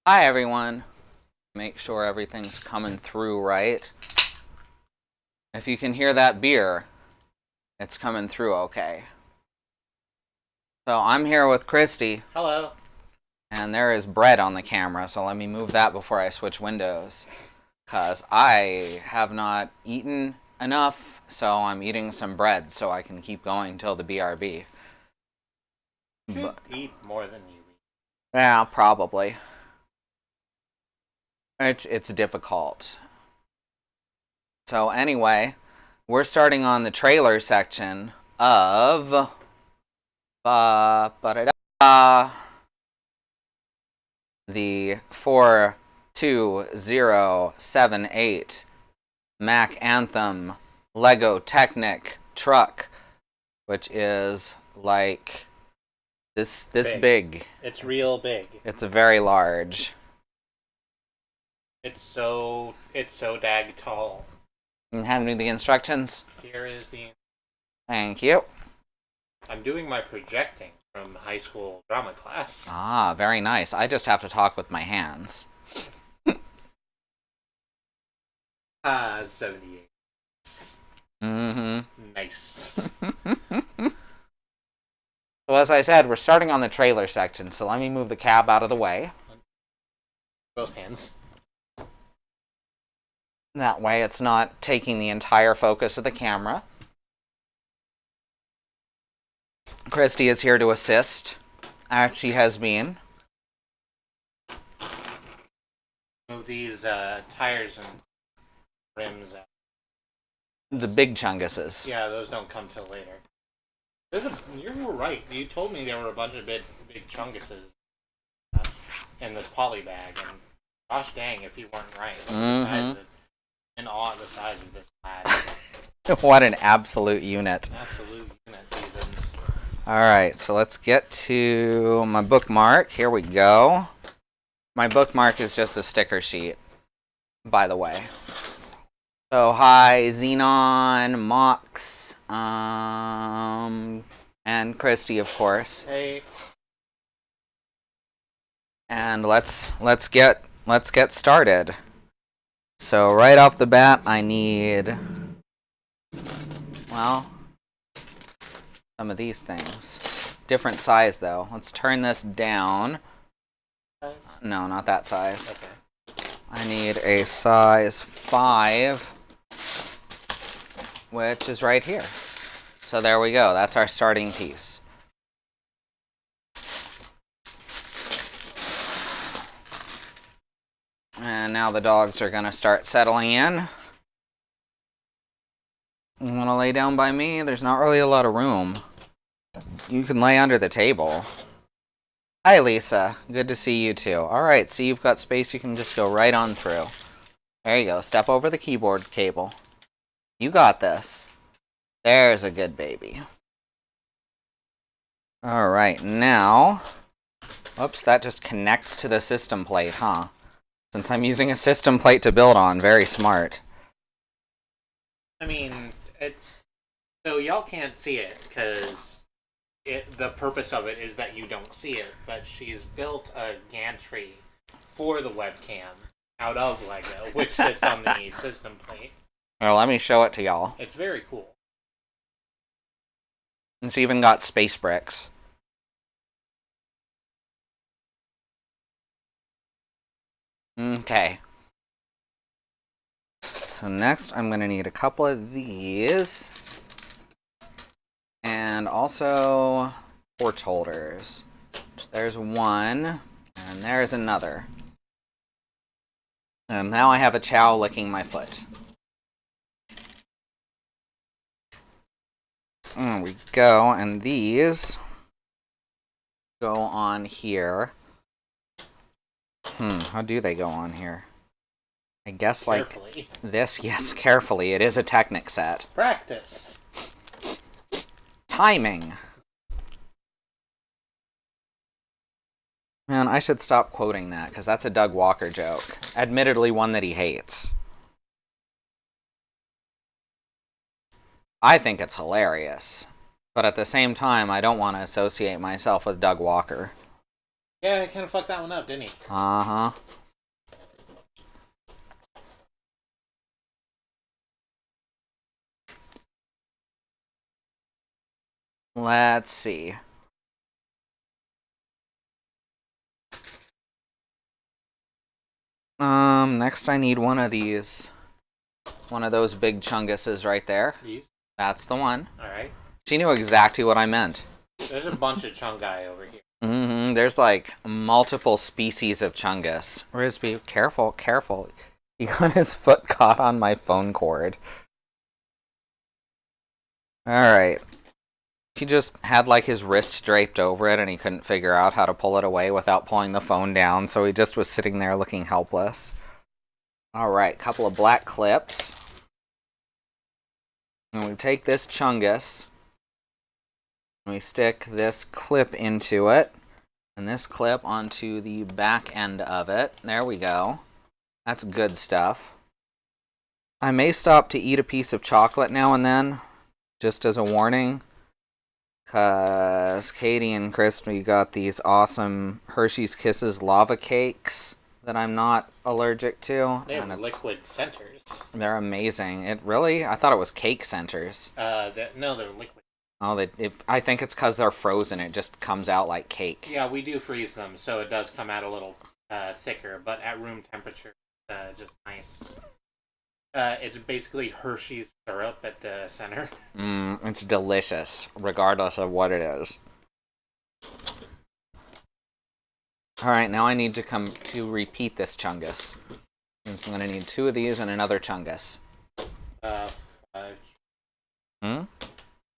Hi everyone. Make sure everything's coming through right. If you can hear that beer, it's coming through okay. So I'm here with Kristie. Hello. And there is bread on the camera, so let me move that before I switch windows. Because I have not eaten enough, so I'm eating some bread so I can keep going till the BRB. You should eat more than you eat. Yeah, probably. It's difficult. So anyway, we're starting on the trailer section of the 42078 Mack Anthem Lego Technic truck, which is like this big. It's real big. It's very large. It's so dag tall. You hand me the instructions? Here is the... Thank you. I'm doing my projecting from high school drama class. Ah, very nice. I just have to talk with my hands. 78. Mm-hmm. Nice. So as I said, we're starting on the trailer section, so let me move the cab out of the way. Both hands. That way it's not taking the entire focus of the camera. Kristie is here to assist, as she has been. Move these tires and rims out. The big chunguses. Yeah, those don't come till later. You were right. You told me there were a bunch of big chunguses in this poly bag, and gosh dang if you weren't right. Look at the size of it. In awe of the size of this lad. What an absolute unit. Absolute unit, seasons. Alright, so let's get to my bookmark. Here we go. My bookmark is just a sticker sheet, by the way. So, hi, Xenon, Mox, and Kristie, of course. Hey. And let's get started. So right off the bat, I need, well, some of these things. Different size though. Let's turn this down. Size? No, not that size. Okay. I need a size 5, which is right here. So there we go. That's our starting piece. And now the dogs are going to start settling in. You want to lay down by me? There's not really a lot of room. You can lay under the table. Hi, Lisa. Good to see you too. Alright, so you've got space. You can just go right on through. There you go. Step over the keyboard cable. You got this. There's a good baby. Alright, now... Oops, that just connects to the system plate, huh? Since I'm using a system plate to build on, very smart. I mean, it's... So y'all can't see it, because the purpose of it is that you don't see it, but she's built a gantry for the webcam out of Lego, which sits on the system plate. Well, let me show it to y'all. It's very cool. It's even got space bricks. Okay. So next I'm going to need a couple of these. And also torch holders. So there's one. And there's another. And now I have a chow licking my foot. There we go. And these go on here. How do they go on here? I guess Carefully. like this. Yes, carefully. It is a Technic set. Practice. Timing. Man, I should stop quoting that, because that's a Doug Walker joke. Admittedly, one that he hates. I think it's hilarious. But at the same time, I don't want to associate myself with Doug Walker. Yeah, he kind of fucked that one up, didn't he? Uh-huh. Let's see. Next I need one of these. One of those big chunguses right there. These? That's the one. Alright. She knew exactly what I meant. There's a bunch of chungai over here. Mm-hmm. There's like multiple species of chungus. Risby, careful, careful. He got his foot caught on my phone cord. Alright. He just had like his wrist draped over it and he couldn't figure out how to pull it away without pulling the phone down, so he just was sitting there looking helpless. Alright, couple of black clips. And we take this chungus, and we stick this clip into it, and this clip onto the back end of it. There we go. That's good stuff. I may stop to eat a piece of chocolate now and then, just as a warning, because Katie and Kristie got these awesome Hershey's Kisses lava cakes that I'm not allergic to. They have liquid centers. They're amazing. I thought it was cake centers. No, they're liquid. Oh, I think it's because they're frozen. It just comes out like cake. Yeah, we do freeze them, so it does come out a little thicker, but at room temperature, just nice. It's basically Hershey's syrup at the center. It's delicious, regardless of what it is. Alright, now I need to repeat this chungus. I'm going to need 2 of these and another chungus. 5. Oh,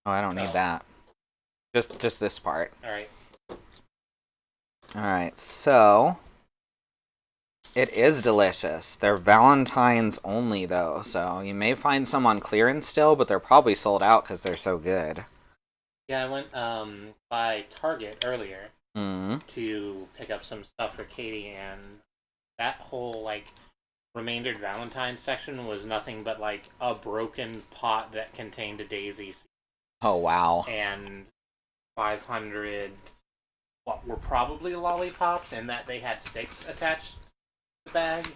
I don't need that. Just this part. Alright. Alright, so... It is delicious. They're Valentine's only, though, so you may find some on clearance still, but they're probably sold out because they're so good. Yeah, I went by Target earlier to pick up some stuff for Katie, and that whole, like, remaindered Valentine's section was nothing but, like, a broken pot that contained a daisy seed. Oh, wow. And 500, what were probably lollipops, in that they had sticks attached to the bag.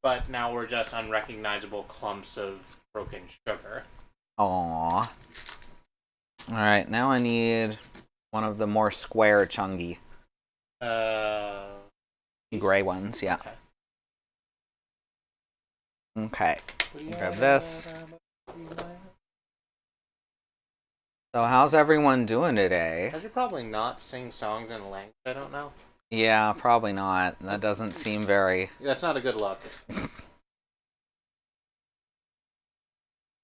But now we're just unrecognizable clumps of broken sugar. Aww. Alright, now I need one of the more square chungy. Gray ones, yeah. Okay. Grab this. So how's everyone doing today? I should probably not sing songs in a language I don't know. Yeah, probably not. That doesn't seem very... That's not a good look.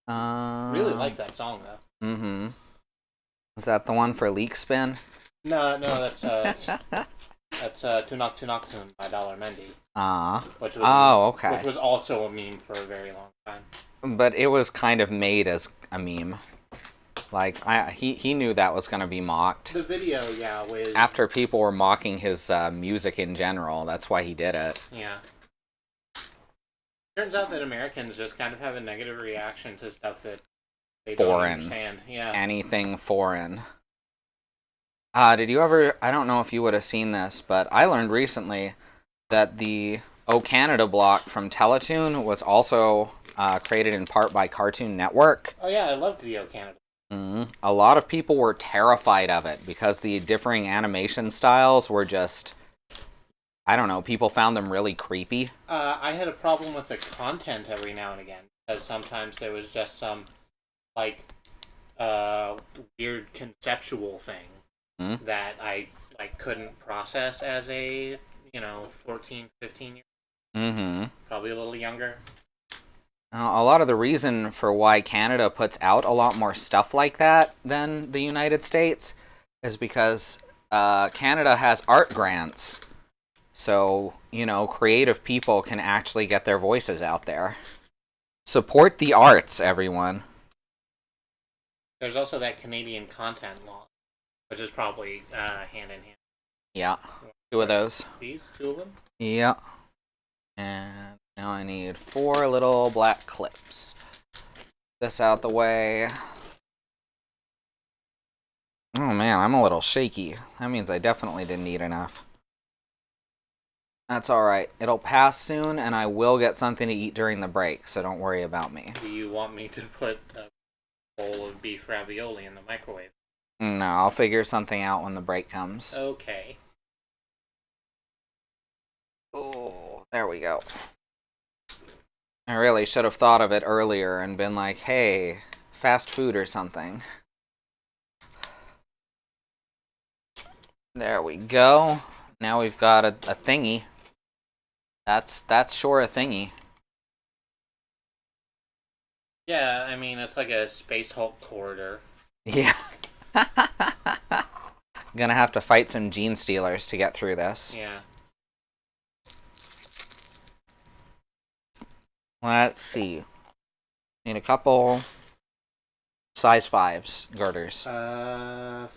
Really like that song, though. Was that the one for Leak Spin? No, that's Tunak Tunak Tun by Dollar Mendy. Okay. Which was also a meme for a very long time. But it was kind of made as a meme. Like, he knew that was going to be mocked. The video, yeah, was... After people were mocking his music in general, that's why he did it. Yeah. Turns out that Americans just kind of have a negative reaction to stuff that they don't understand. Yeah. Anything foreign. Did you ever... I don't know if you would have seen this, but I learned recently that the O Canada block from Teletoon was also created in part by Cartoon Network. Oh yeah, I loved the O Canada. A lot of people were terrified of it because the differing animation styles were just... I don't know, people found them really creepy. I had a problem with the content every now and again, because sometimes there was just some, like, weird conceptual thing that I, like, couldn't process as a, 14, 15-year-old. Probably a little younger. A lot of the reason for why Canada puts out a lot more stuff like that than the United States is because Canada has art grants. So, creative people can actually get their voices out there. Support the arts, everyone. There's also that Canadian content law, which is probably hand in hand. Yeah, 2 of those. These, 2 of them? Yeah. And now I need 4 little black clips. This out the way. Oh man, I'm a little shaky. That means I definitely didn't eat enough. That's alright. It'll pass soon, and I will get something to eat during the break, so don't worry about me. Do you want me to put a bowl of beef ravioli in the microwave? No, I'll figure something out when the break comes. Okay. Oh, there we go. I really should have thought of it earlier and been like, hey, fast food or something. There we go. Now we've got a thingy. That's sure a thingy. Yeah, I mean, it's like a Space Hulk corridor. Yeah. Gonna have to fight some gene stealers to get through this. Yeah. Let's see. Need a couple size 5s girders. 5.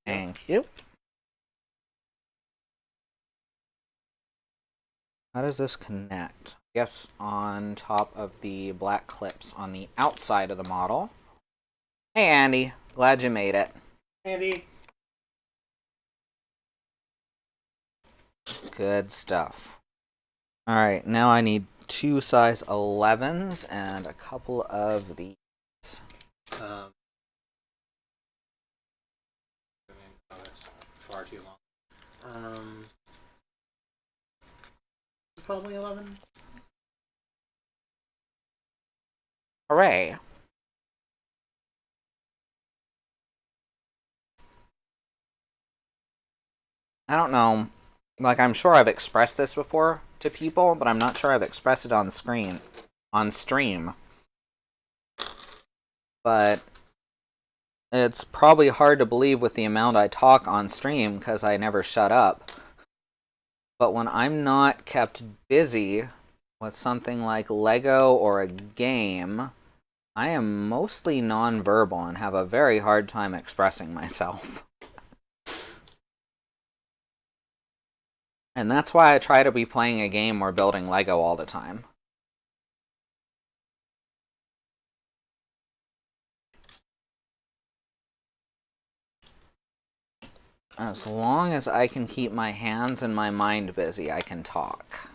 Thank you. How does this connect? I guess on top of the black clips on the outside of the model. Hey Andy, glad you made it. Andy. Good stuff. Alright, now I need 2 size 11s and a couple of these. Oh, that's far too long. Probably 11. Hooray. I don't know. Like, I'm sure I've expressed this before to people, but I'm not sure I've expressed it on stream. But it's probably hard to believe with the amount I talk on stream because I never shut up. But when I'm not kept busy with something like Lego or a game, I am mostly nonverbal and have a very hard time expressing myself. And that's why I try to be playing a game or building Lego all the time. As long as I can keep my hands and my mind busy, I can talk.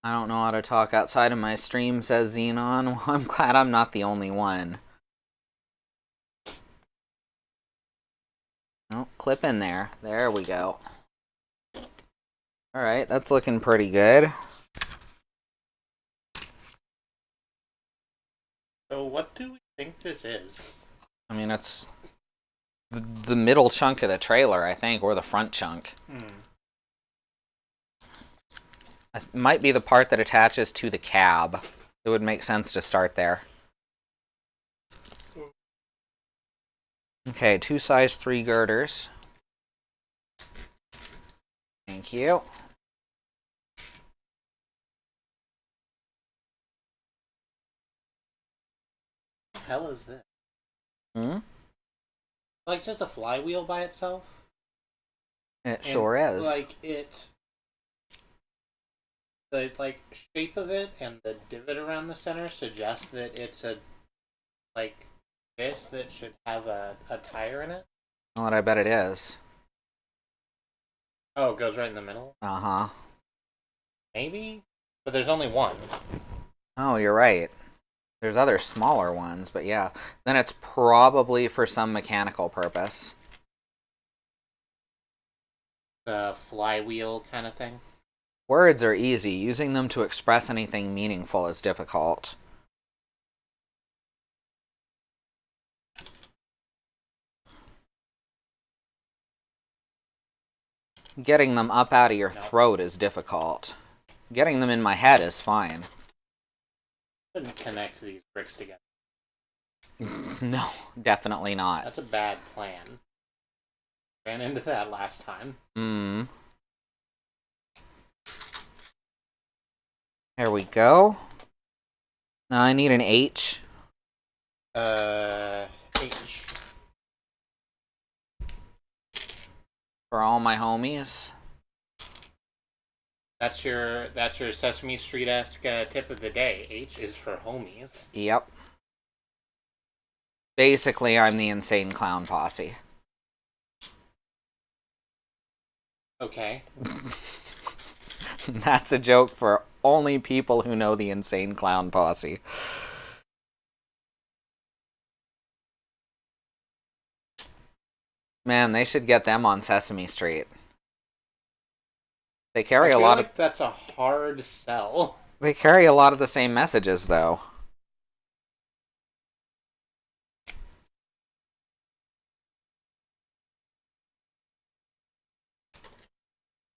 I don't know how to talk outside of my stream, says Xenon. Well, I'm glad I'm not the only one. Oh, clip in there. There we go. Alright, that's looking pretty good. So what do we think this is? I mean, it's the middle chunk of the trailer, I think, or the front chunk. It might be the part that attaches to the cab. It would make sense to start there. Okay, 2 size 3 girders. Thank you. What the hell is this? It Like just a flywheel by itself? sure is. Like the like shape of it and the divot around the center suggests that it's a like this that should have a tire in it. Well, I bet it is. Oh, it goes right in the middle? Uh-huh. Maybe? But there's only one. Oh, you're right. There's other smaller ones, but yeah. Then it's probably for some mechanical purpose. The flywheel kind of thing. Words are easy. Using them to express anything meaningful is difficult. Getting them up out of your throat is difficult. Getting them in my head is fine. Couldn't connect these bricks together. No, definitely not. That's a bad plan. Ran into that last time. There we go. Now I need an H. H. For all my homies. That's your Sesame Street-esque tip of the day. H is for homies. Yep. Basically, I'm the insane clown posse. Okay. That's a joke for only people who know the Insane Clown Posse. Man, they should get them on Sesame Street. They carry I a feel lot like of that's a hard sell. they carry a lot of the same messages though.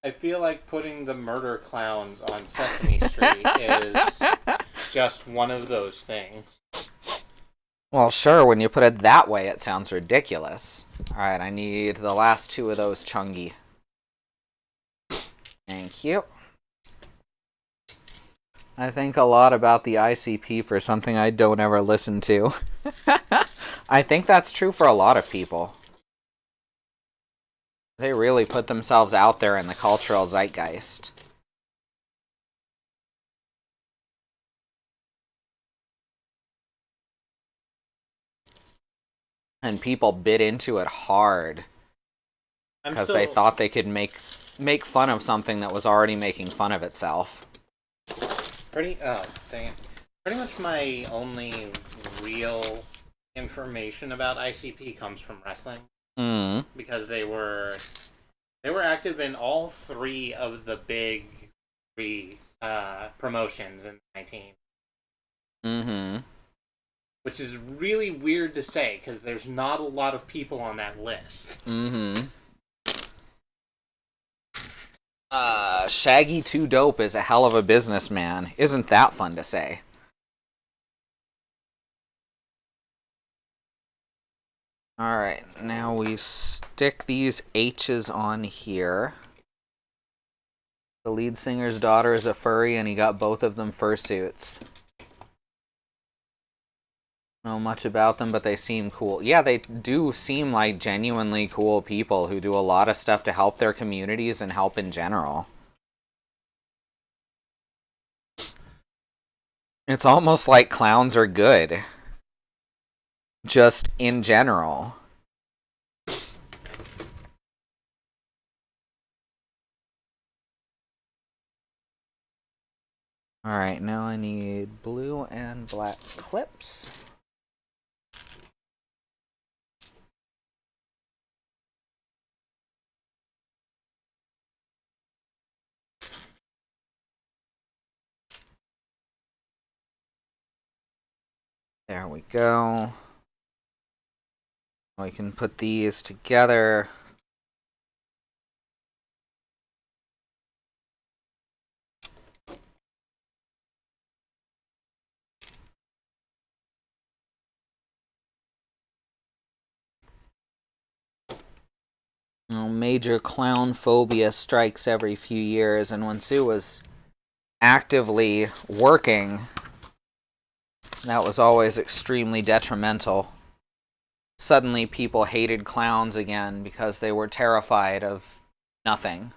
I feel like putting the murder clowns on Sesame Street is just one of those things. Well, sure, when you put it that way, it sounds ridiculous. Alright, I need the last two of those chungy. Thank you. I think a lot about the ICP for something I don't ever listen to. I think that's true for a lot of people. They really put themselves out there in the cultural zeitgeist. And people bit into it hard because they thought they could make fun of something that was already making fun of itself. Pretty much my only real information about ICP comes from wrestling. Because they were active in all three of the big three promotions in the 19. Which is really weird to say, because there's not a lot of people on that list. Shaggy 2 Dope is a hell of a businessman. Isn't that fun to say? Alright, now we stick these H's on here. The lead singer's daughter is a furry, and he got both of them fursuits. Know much about them, but they seem cool. Yeah, they do seem like genuinely cool people who do a lot of stuff to help their communities and help in general. It's almost like clowns are good. Just in general. Alright, now I need blue and black clips. There we go. We can put these together. Major clown phobia strikes every few years, and when Sue was actively working, that was always extremely detrimental. Suddenly people hated clowns again because they were terrified of nothing.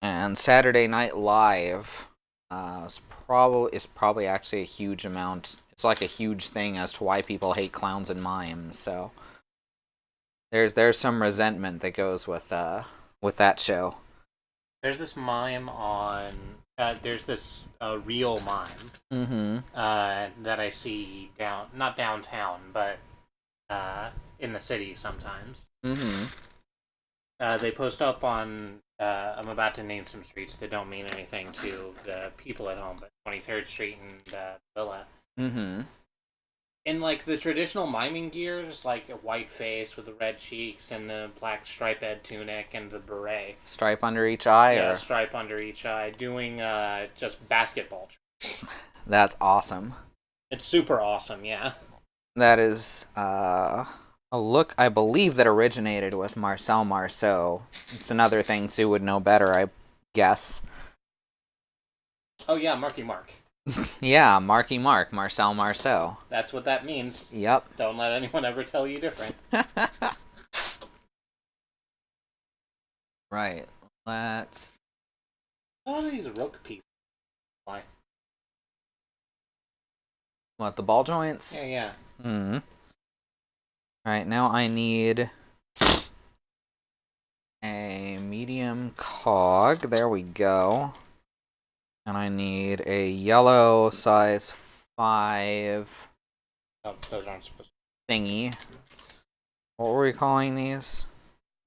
And Saturday Night Live is probably actually a huge amount. It's like a huge thing as to why people hate clowns and mimes. So there's some resentment that goes with that show. There's this mime on. There's this real mime. That I see not downtown, but in the city sometimes. They post up on. I'm about to name some streets that don't mean anything to the people at home, but 23rd Street and Villa. In like the traditional miming gear, just like a white face with the red cheeks and the black striped tunic and the beret. Stripe under each eye? Yeah, or? stripe under each eye, doing just basketball tricks. That's awesome. It's super awesome, yeah. That is a look, I believe, that originated with Marcel Marceau. It's another thing Sue would know better, I guess. Oh yeah, Marky Mark. Yeah, Marky Mark, Marcel Marceau. That's what that means. Yep. Don't let anyone ever tell you different. Right. Let's... A lot of these rook pieces. Why? What, the ball joints? Yeah. Alright, now I need Anthem cog. There we go. And I need a yellow size 5 Oh, those aren't supposed thingy. What were we calling these?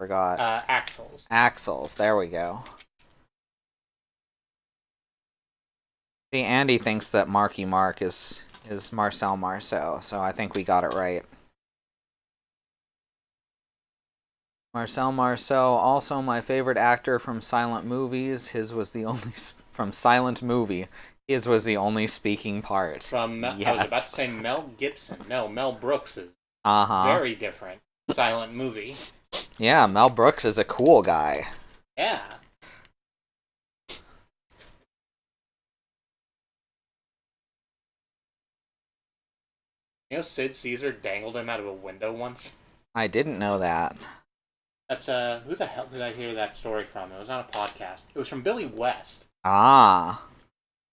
Forgot. Axles. Axles. There we go. See, Andy thinks that Marky Mark is Marcel Marceau, so I think we got it right. Marcel Marceau, also my favorite actor from silent movies. His was the only from Silent Movie. His was the only speaking part. From yes. I was about to say Mel Gibson. No, Mel Brooks's. Very different silent movie. Yeah, Mel Brooks is a cool guy. Yeah. You know, Sid Caesar dangled him out of a window once. I didn't know that. That's who the hell did I hear that story from? It was on a podcast. It was from Billy West. Ah.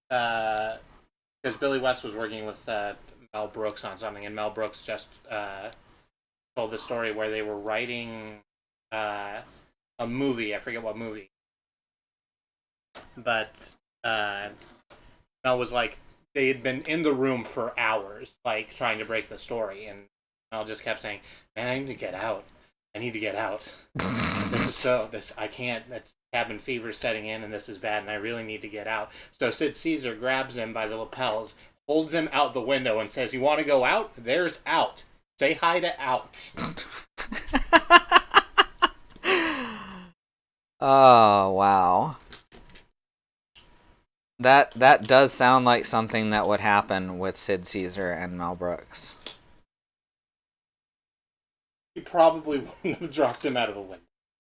Because Billy West was working with Mel Brooks on something, and Mel Brooks just told the story where they were writing a movie. I forget what movie. But Mel was like, they had been in the room for hours, like, trying to break the story, and Mel just kept saying, man, I need to get out. I need to get out. I can't, that's cabin fever setting in, and this is bad, and I really need to get out. So Sid Caesar grabs him by the lapels, holds him out the window, and says, you want to go out? There's out. Say hi to out. Oh, wow. That does sound like something that would happen with Sid Caesar and Mel Brooks. He probably wouldn't have dropped him out of a window.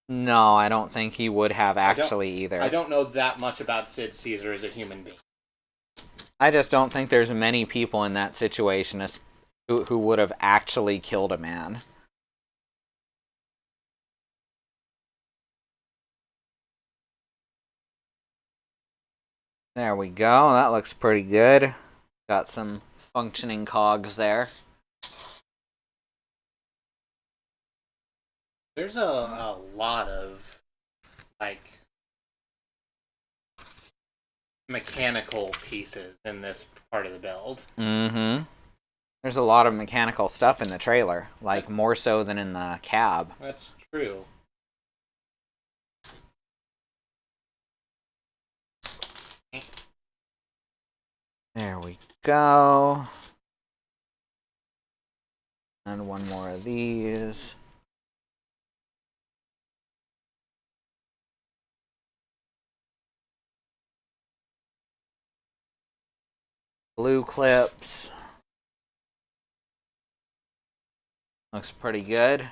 No, I don't think he would have actually either. I don't know that much about Sid Caesar as a human being. I just don't think there's many people in that situation who would have actually killed a man. There we go. That looks pretty good. Got some functioning cogs there. There's a lot of, like, mechanical pieces in this part of the build. Mm-hmm. There's a lot of mechanical stuff in the trailer, like more so than in the cab. That's true. There we go. And one more of these. Blue clips. Looks pretty good.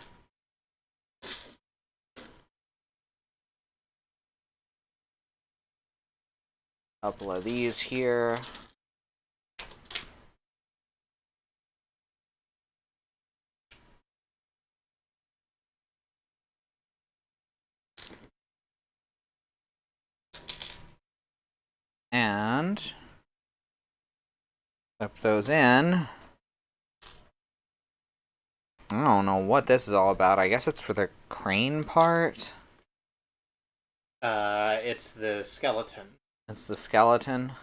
Couple of these here. And flip those in. I don't know what this is all about. I guess it's for the crane part. It's the skeleton. It's the skeleton.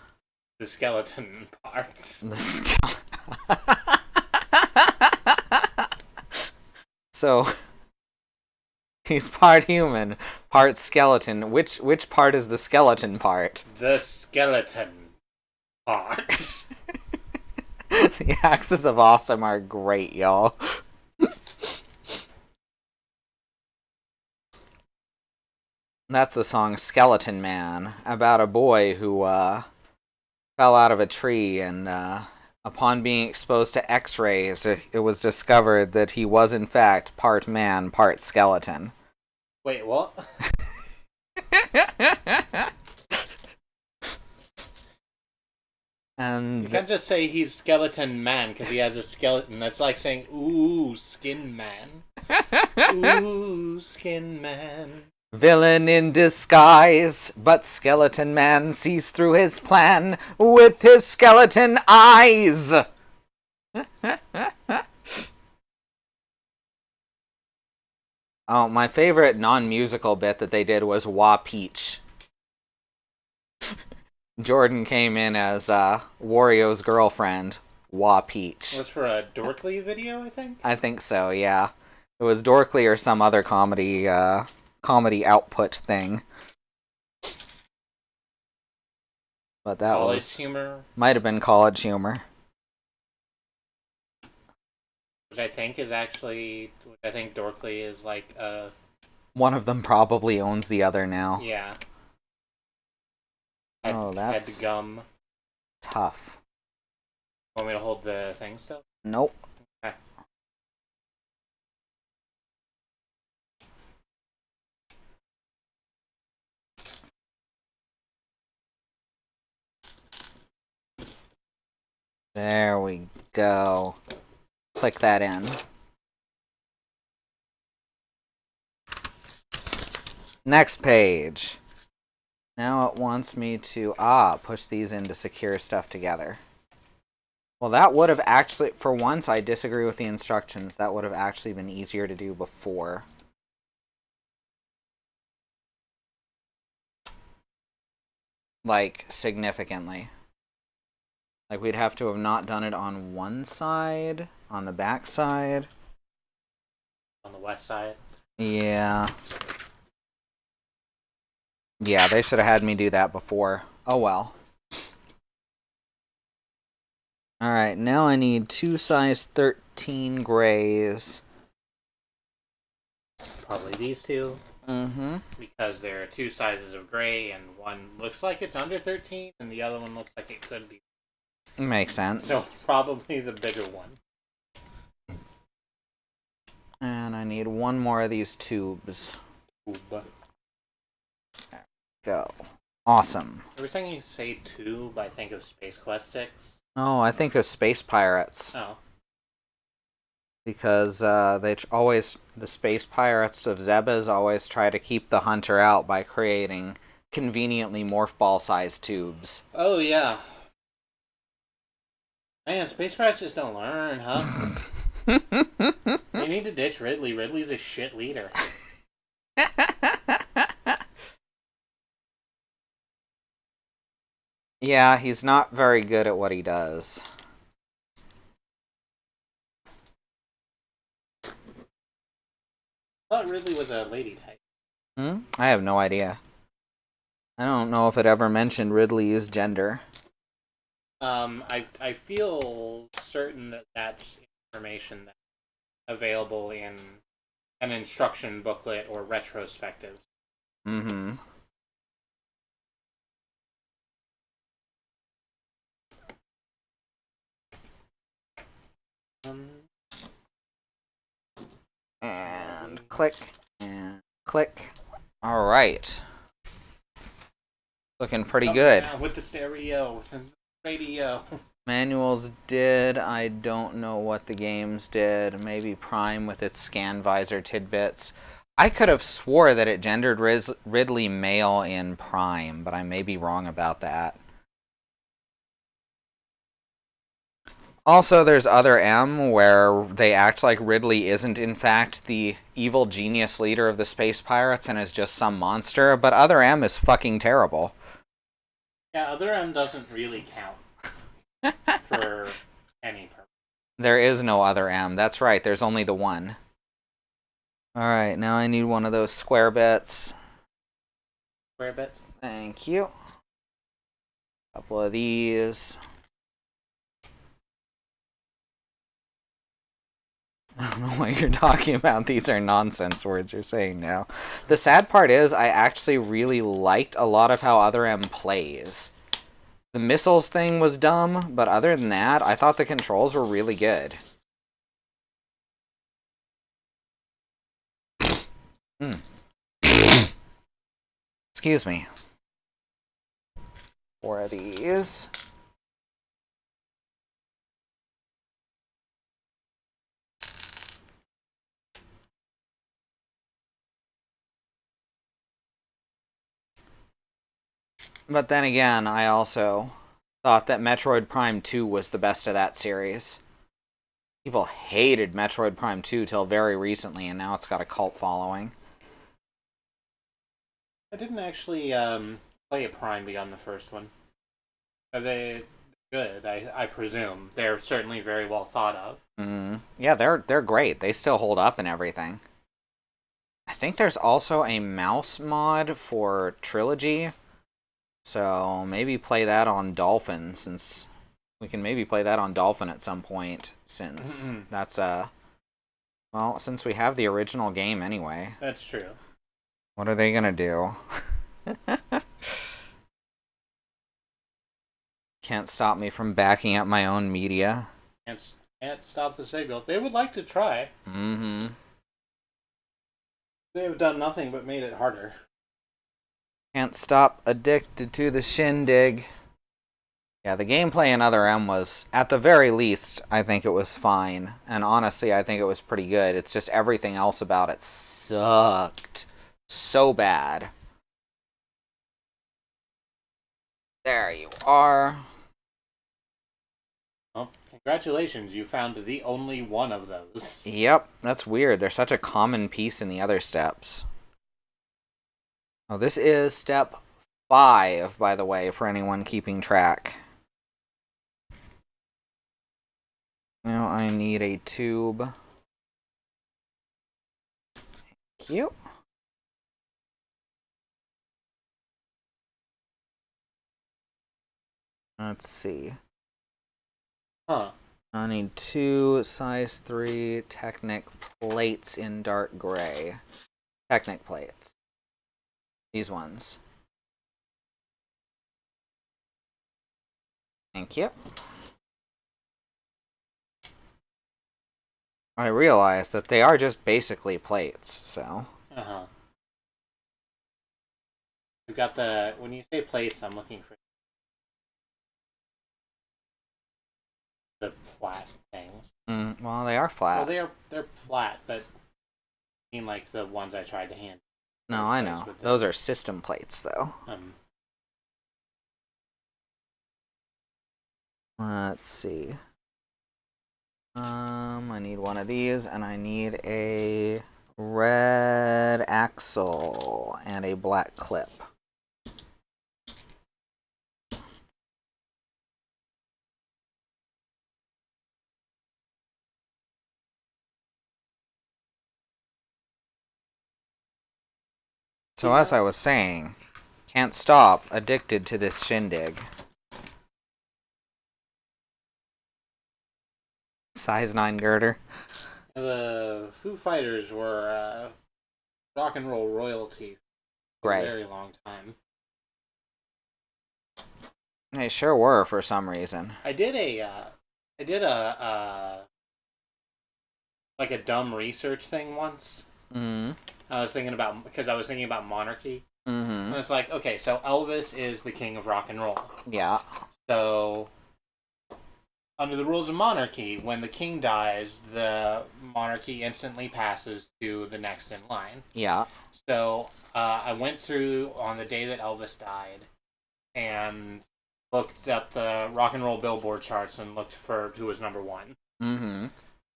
The skeleton parts. The skeleton. So he's part human, part skeleton. Which part is the skeleton part? The skeleton part. The Axes of Awesome are great, y'all. That's the song Skeleton Man, about a boy who fell out of a tree, and upon being exposed to x-rays, it was discovered that he was in fact part man, part skeleton. Wait, what? And you can't just say he's skeleton man because he has a skeleton. That's like saying, ooh, skin man. Ooh, skin man. villain in disguise, but Skeleton Man sees through his plan with his skeleton eyes. Oh, my favorite non-musical bit that they did was Wah Peach. Jordan came in as Wario's girlfriend, Wah Peach. It was for a Dorkly video, I think? I think so, yeah. It was Dorkly or some other comedy output thing. But that College was humor. might have been College Humor. Which I think is actually... I think Dorkly is like One of them probably owns the other now. yeah. That's Head gum. tough. Want me to hold the thing still? Nope. Okay. There we go. Click that in. Next page. Now it wants me to, push these in to secure stuff together. Well, that would have actually, for once I disagree with the instructions, that would have actually been easier to do before. Like, significantly. Like, we'd have to have not done it on one side, on the back side. On the west side? Yeah. Yeah, they should have had me do that before. Oh well. Alright, now I need 2 size 13 grays. Probably these two. Mm-hmm. Because there are 2 sizes of gray, and one looks like it's under 13, and the other one looks like it could be. Makes sense. So probably the bigger one. And I need 1 more of these tubes. Tube. Go. Awesome. Every time you say tube, I think of Space Quest 6. Oh, I think of Space Pirates. Oh. Because the Space Pirates of Zebes always try to keep the hunter out by creating conveniently morph ball sized tubes. Oh, yeah. Man, Space Pirates just don't learn, huh? They need to ditch Ridley. Ridley's a shit leader. Yeah, he's not very good at what he does. I thought Ridley was a lady type. I have no idea. I don't know if it ever mentioned Ridley's gender. I feel certain that that's information that's available in an instruction booklet or retrospective. Mm-hmm. And click, and click. Alright. Looking pretty good. With the stereo and radio. Manuals did. I don't know what the games did. Maybe Prime with its scan visor tidbits. I could have swore that it gendered Ridley male in Prime, but I may be wrong about that. Also, there's Other M, where they act like Ridley isn't in fact the evil genius leader of the Space Pirates and is just some monster, but Other M is fucking terrible. Yeah, Other M doesn't really count for any purpose. There is no Other M. That's right, there's only the one. Alright, now I need one of those square bits. Square bit? Thank you. Couple of these. I don't know what you're talking about. These are nonsense words you're saying now. The sad part is, I actually really liked a lot of how Other M plays. The missiles thing was dumb, but other than that, I thought the controls were really good. Excuse me. 4 of these. But then again, I also thought that Metroid Prime 2 was the best of that series. People hated Metroid Prime 2 till very recently, and now it's got a cult following. I didn't actually play a Prime beyond the first one. Are they good? I presume they're certainly very well thought of. Yeah, they're great. They still hold up and everything. I think there's also a mouse mod for Trilogy, so maybe play that on Dolphin, since we can maybe play that on Dolphin at some point, since that's well, since we have the original game anyway. That's true. What are they gonna do? Can't stop me from backing up my own media. Can't stop the signal. They would like to try. Mm-hmm. They have done nothing but made it harder. Can't stop addicted to the shindig. Yeah, the gameplay in Other M was, at the very least, I think it was fine. And honestly, I think it was pretty good. It's just everything else about it sucked so bad. There you are. Well, congratulations, you found the only one of those. Yep, that's weird. They're such a common piece in the other steps. Oh, this is step 5, by the way, for anyone keeping track. Now I need a tube. Thank you. Let's see. Huh. I need 2 size 3 Technic plates in dark gray. Technic plates. These ones. Thank you. I realize that they are just basically plates, so. Uh-huh. We've got the... When you say plates, I'm looking for the flat things. Well, they are flat. Well, they're flat, but I mean like the ones I tried to hand. No, I know. Those are system plates, though. Let's see. I need one of these, and I need a red axle and a black clip. So as I was saying, can't stop, addicted to this shindig. Size 9 girder. The Foo Fighters were rock and roll royalty for a very long time. They sure were for some reason. I did a like a dumb research thing once. I was thinking about monarchy. And it's like, okay, so Elvis is the king of rock and roll. Yeah. So under the rules of monarchy, when the king dies, the monarchy instantly passes to the next in line. Yeah. So I went through on the day that Elvis died and looked up the rock and roll Billboard charts and looked for who was number 1.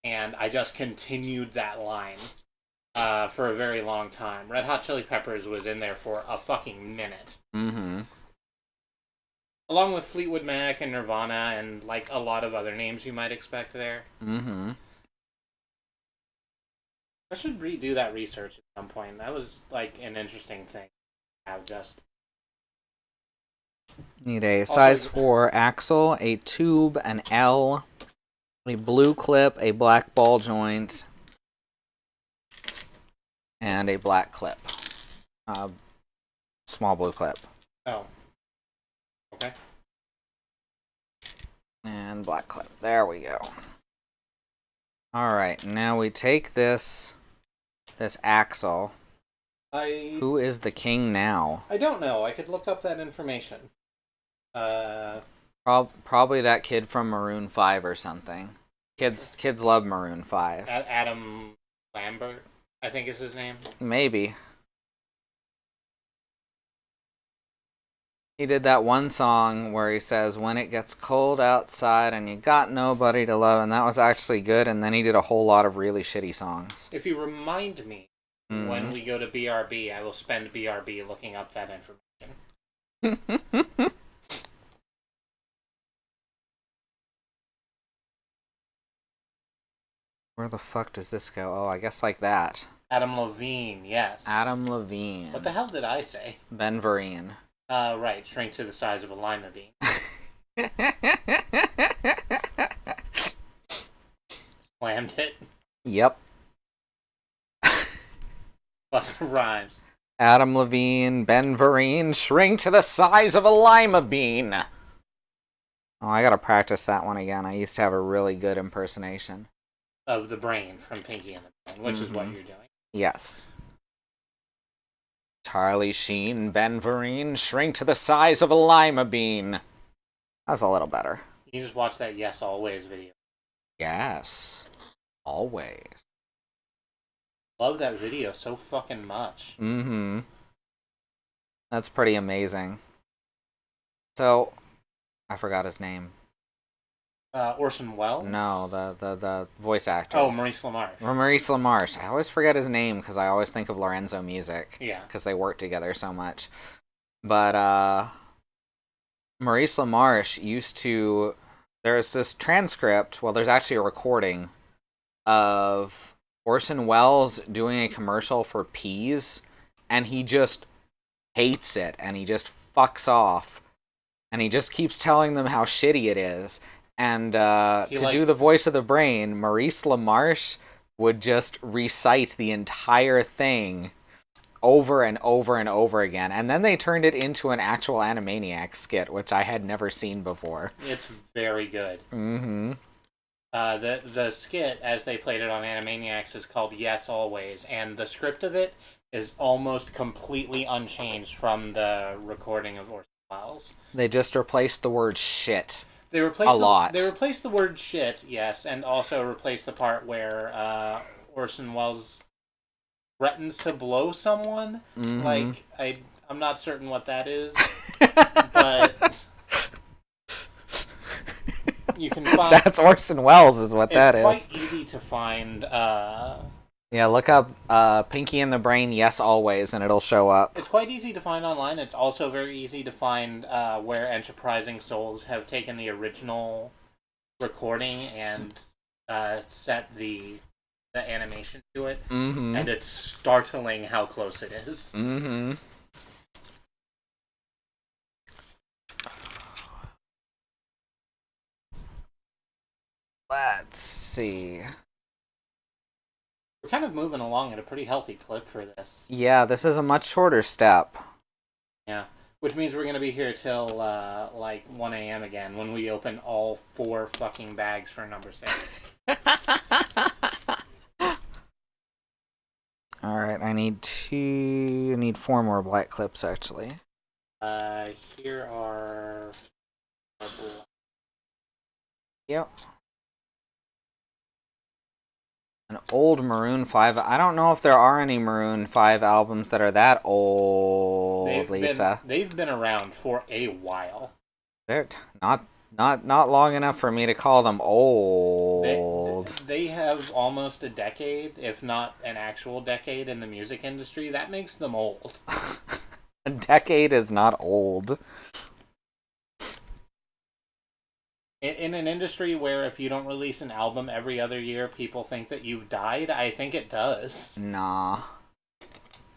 And I just continued that line for a very long time. Red Hot Chili Peppers was in there for a fucking minute. Along with Fleetwood Mac and Nirvana and like a lot of other names you might expect there. I should redo that research at some point. That was like an interesting thing. Have just need a size 4 axle, a tube, an L, a blue clip, a black ball joint, and a black clip. Small blue clip. Oh. Okay. And black clip. There we go. Alright, now we take this axle. Who is the king now? I don't know. I could look up that information. Probably that kid from Maroon 5 or something. Kids love Maroon 5. Adam Lambert, I think is his name. Maybe. He did that one song where he says, "When it gets cold outside and you got nobody to love," and that was actually good, and then he did a whole lot of really shitty songs. If you remind me when we go to BRB, I will spend BRB looking up that information. Where the fuck does this go? Oh, I guess like that. Adam Levine, yes. Adam Levine. What the hell did I say? Ben Vereen. Right, shrink to the size of a lima bean. Slammed it. Yep. Busta Rhymes. Adam Levine, Ben Vereen, shrink to the size of a lima bean. Oh, I gotta practice that one again. I used to have a really good impersonation. Of the brain from Pinky and the Brain, which is what you're doing. Yes. Charlie Sheen, Ben Vereen, shrink to the size of a lima bean. That's a little better. You just watch that Yes Always video. Yes. Always. Love that video so fucking much. Mm-hmm. That's pretty amazing. So, I forgot his name. Orson Welles? No, the voice actor. Oh, Maurice LaMarche. Maurice LaMarche. I always forget his name because I always think of Lorenzo Music. Yeah. Because they work together so much. But, Maurice LaMarche used to... There's this transcript, well, there's actually a recording of Orson Welles doing a commercial for peas, and he just hates it, and he just fucks off, and he just keeps telling them how shitty it is. And do the voice of the brain, Maurice LaMarche would just recite the entire thing over and over and over again. And then they turned it into an actual Animaniacs skit, which I had never seen before. It's very good. Mm-hmm. The skit, as they played it on Animaniacs, is called Yes Always, and the script of it is almost completely unchanged from the recording of Orson Welles. They just replaced the word shit. They replaced a lot. They replaced the word shit, yes, and also replaced the part where Orson Welles threatens to blow someone. Mm-hmm. Like, I'm not certain what that is, but you can find... That's Orson Welles is what that is. It's quite easy to find... Yeah, look up Pinky and the Brain, Yes Always, and it'll show up. It's quite easy to find online. It's also very easy to find where Enterprising Souls have taken the original recording and set the animation to it. Mm-hmm. And it's startling how close it is. Mm-hmm. Let's see. We're kind of moving along at a pretty healthy clip for this. Yeah, this is a much shorter step. Yeah, which means we're going to be here till, like, 1 a.m. again when we open all 4 fucking bags for number 6. Alright, I need 4 more black clips, actually. Here are... Yep. An old Maroon 5. I don't know if there are any Maroon 5 albums that are that old, Lisa. They've been around for a while. They're not long enough for me to call them old. They have almost a decade, if not an actual decade in the music industry. That makes them old. A decade is not old. In an industry where if you don't release an album every other year, people think that you've died, I think it does. Nah.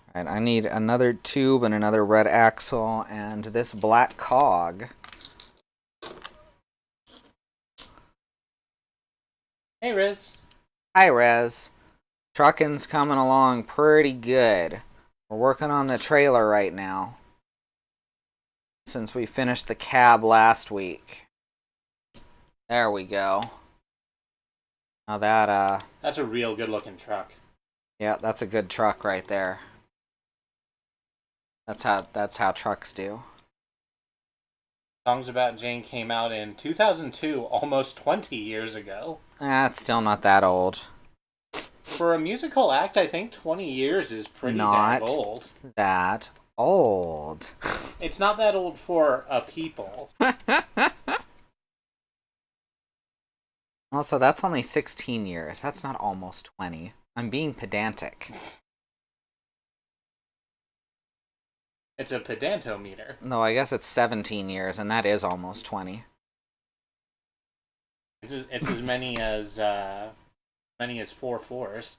Alright, I need another tube and another red axle and this black cog. Hey, Riz. Hi, Rez. Trucking's coming along pretty good. We're working on the trailer right now. Since we finished the cab last week. There we go. Now that, That's a real good-looking truck. yeah, that's a good truck right there. That's how trucks do. Songs About Jane came out in 2002, almost 20 years ago. It's still not that old. For a musical act, I think 20 years is pretty damn old. That old. It's not that old for a people. Also, that's only 16 years. That's not almost 20. I'm being pedantic. It's a pedantometer. No, I guess it's 17 years, and that is almost 20. It's as many as 4 fours.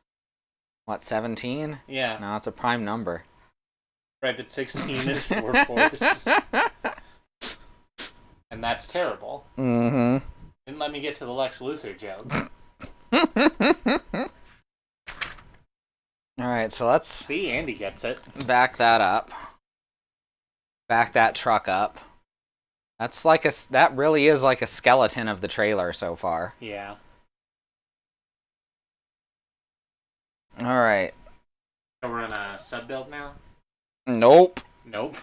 What, 17? Yeah. No, it's a prime number. Right, but 16 is 4 fours. And that's terrible. Mm-hmm. Didn't let me get to the Lex Luthor joke. Alright, so let's... See, Andy gets it. Back that up. Back that truck up. That really is like a skeleton of the trailer so far. Yeah. Alright. So we're on a sub-build now? Nope. Nope.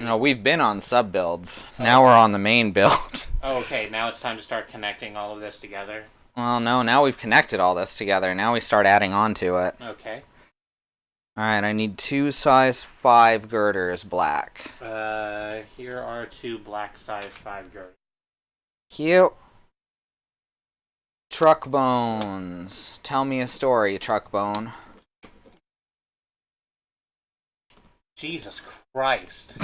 No, we've been on sub-builds. Now we're on the main build. Oh, okay, now it's time to start connecting all of this together. Well, no, now we've connected all this together. Now we start adding on to it. Okay. Alright, I need 2 size 5 girders black. Here are 2 black size 5 girders. Cute. Truck bones. Tell me a story, truck bone. Jesus Christ.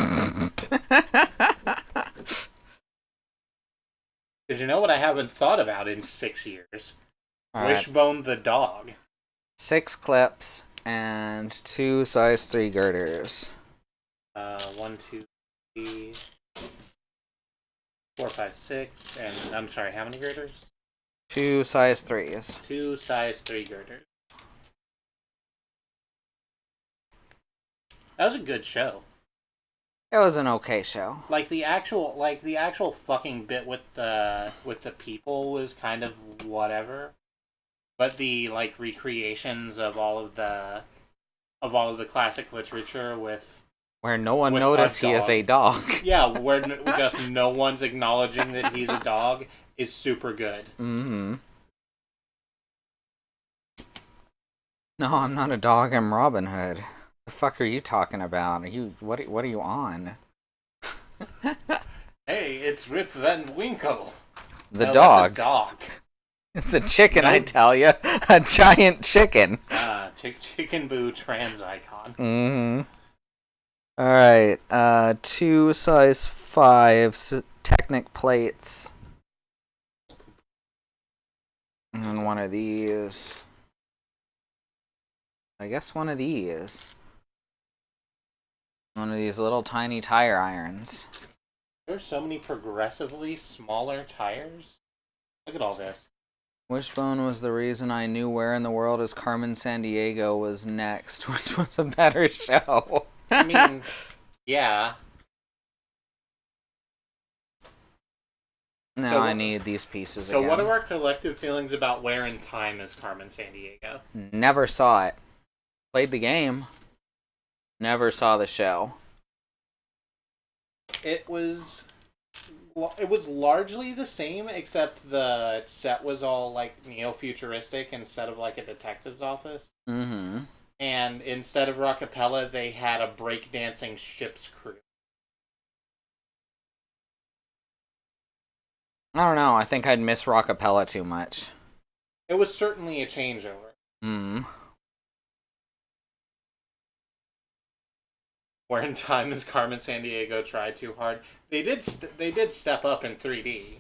Did you know what I haven't thought about in 6 years? All Wishbone the dog. 6 clips and 2 size 3 girders. 1, 2, 3, 4, 5, 6, and I'm sorry, how many girders? 2 size 3s. 2 size 3 girders. That was a good show. It was an okay show. Like the actual fucking bit with the people was kind of whatever, but the like recreations of all of the classic literature where no one with noticed he is a dog. Yeah, where just no one's acknowledging that he's a dog is super good. Mm-hmm. No, I'm not a dog. I'm Robin Hood. The fuck are you talking about? What are you on? Hey, it's Rip Van Winkle. The No, dog. That's a dog. It's a chicken, I Nope. tell you. A giant chicken. Chicken Boo trans icon. Mm-hmm. Alright, 2 size 5 Technic plates. And one of these. I guess one of these. One of these little tiny tire irons. There's so many progressively smaller tires. Look at all this. Wishbone was the reason I knew Where in the World is Carmen Sandiego was next, which was a better show. I mean, yeah. Now So I what- need these pieces So again. what are our collective feelings about Where in Time is Carmen Sandiego? Never saw it. Played the game. Never saw the show. It was largely the same, except the set was all like neo-futuristic instead of like a detective's office. Mm-hmm. And instead of Rockapella, they had a breakdancing ship's crew. I don't know. I think I'd miss Rockapella too much. It was certainly a changeover. Mm. Where in Time is Carmen Sandiego tried too hard. They did step up in 3D.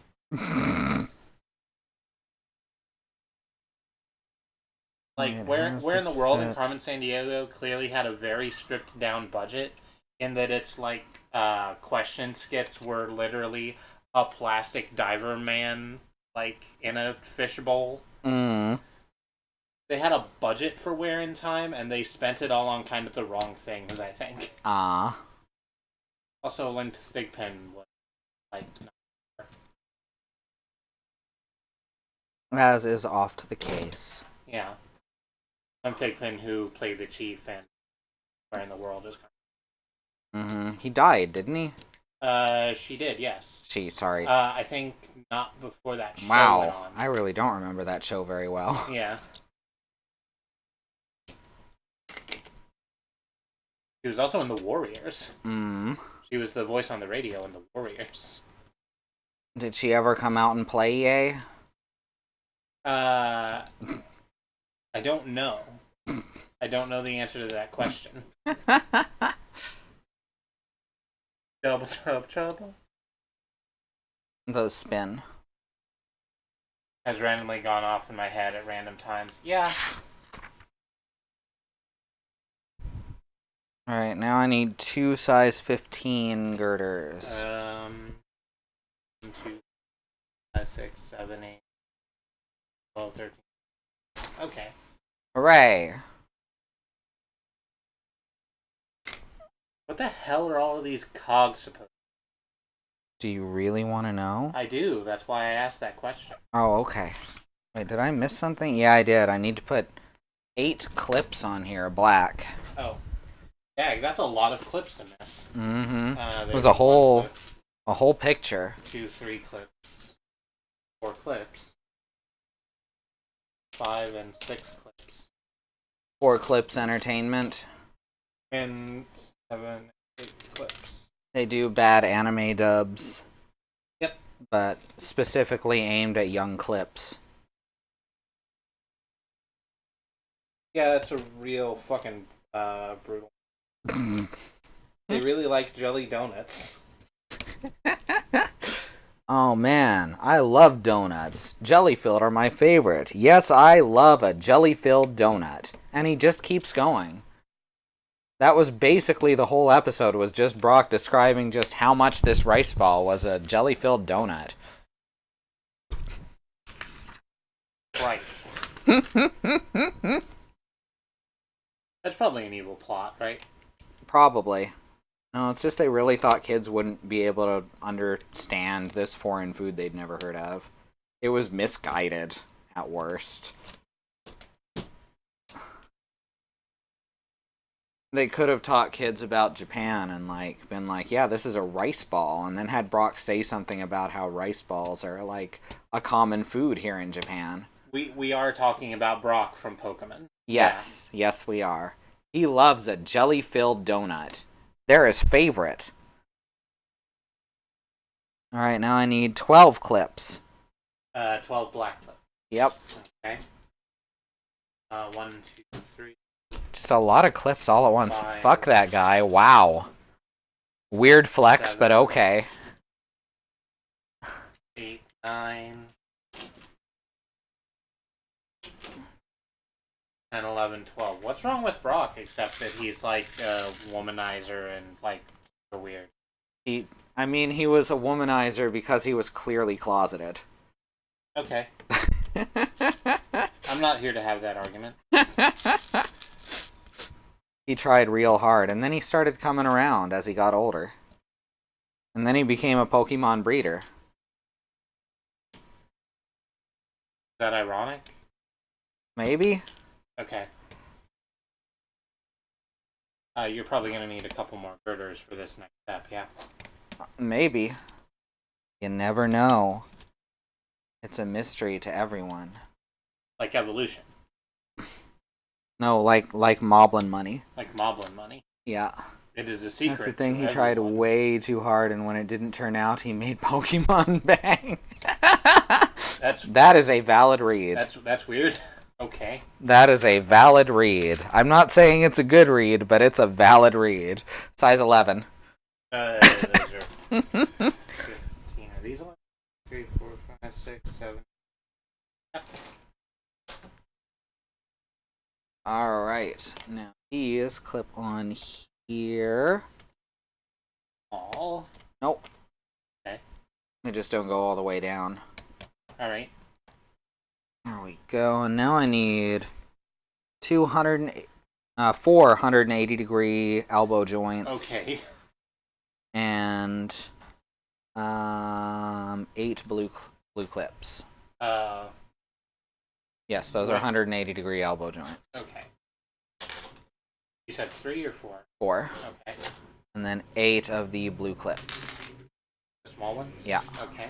Like Wait, where how does in the this world fit? in Carmen Sandiego clearly had a very stripped down budget, in that it's like question skits were literally a plastic diver man like in a fishbowl. Mm. They had a budget for Where in Time, and they spent it all on kind of the wrong things, I think. Ah. Also, Lynn Thigpen was like. As is oft the case. Yeah. Lynn Thigpen, who played the chief and Where in the World is. Mm-hmm. He died, didn't he? She did, yes. Sorry. I think not before that show went Wow. on. I really don't remember that show very well. Yeah. She was also in the Warriors. Mm. She was the voice on the radio in the Warriors. Did she ever come out and play Yay? I don't know. I don't know the answer to that question. Trouble, trouble, trouble. The spin. Has randomly gone off in my head at random times. Yeah. Alright, now I need 2 size 15 girders. 1, 2, 5, 6, 7, 8, 12, 13. Okay. Hooray! What the hell are all of these cogs supposed to Do you really want to know? I do. That's why I asked that question. Oh, okay. Wait, did I miss something? Yeah, I did. I need to put 8 clips on here, black. Oh. Yeah, that's a lot of clips to miss. Mm-hmm. It was a whole picture. 2, 3 clips. 4 clips. 5 and 6 clips. 4 clips entertainment. And 7, 8 clips. They do bad anime dubs. Yep. But specifically aimed at young clips. Yeah, that's a real fucking brutal. They really like jelly donuts. Oh man, I love donuts. Jelly-filled are my favorite. Yes, I love a jelly-filled donut. And he just keeps going. That was basically the whole episode, was just Brock describing just how much this rice ball was a jelly-filled donut. Christ. That's probably an evil plot, right? Probably. No, it's just they really thought kids wouldn't be able to understand this foreign food they'd never heard of. It was misguided, at worst. They could have taught kids about Japan and, like, been like, yeah, this is a rice ball, and then had Brock say something about how rice balls are, like, a common food here in Japan. We are talking about Brock from Pokemon. Yes, yeah. Yes, we are. He loves a jelly-filled donut. They're his favorite. Alright, now I need 12 clips. 12 black clips. Yep. Okay. 1, 2, 3. Just a lot of clips all at once. 5. Fuck that guy. Wow. Weird flex, 7, but okay. 8, 9. 10, 11, 12. What's wrong with Brock except that he's like a womanizer and like weird? He was a womanizer because he was clearly closeted. Okay. I'm not here to have that argument. He tried real hard, and then he started coming around as he got older. And then he became a Pokemon breeder. Is that ironic? Maybe? Okay. You're probably going to need a couple more girders for this next step, yeah? Maybe. You never know. It's a mystery to everyone. Like evolution. No, like Moblin money. Like Moblin money. Yeah. It is a secret. That's the thing, he to tried everyone. way too hard, and when it didn't turn out, he made Pokemon Bang. That is a valid read. That's weird. Okay. That is a valid read. I'm not saying it's a good read, but it's a valid read. Size 11. Those are 15. Are these 11? 3, 4, 5, 6, 7. Alright. Now, these clip on here. All. Nope. Okay. They just don't go all the way down. Alright. There we go. And now I need 480 degree elbow joints. Okay. And 8 blue clips. Yes, those are 180 degree elbow joints. Okay. You said 3 or 4? 4. Okay. And then 8 of the blue clips. The small ones? Yeah. Okay.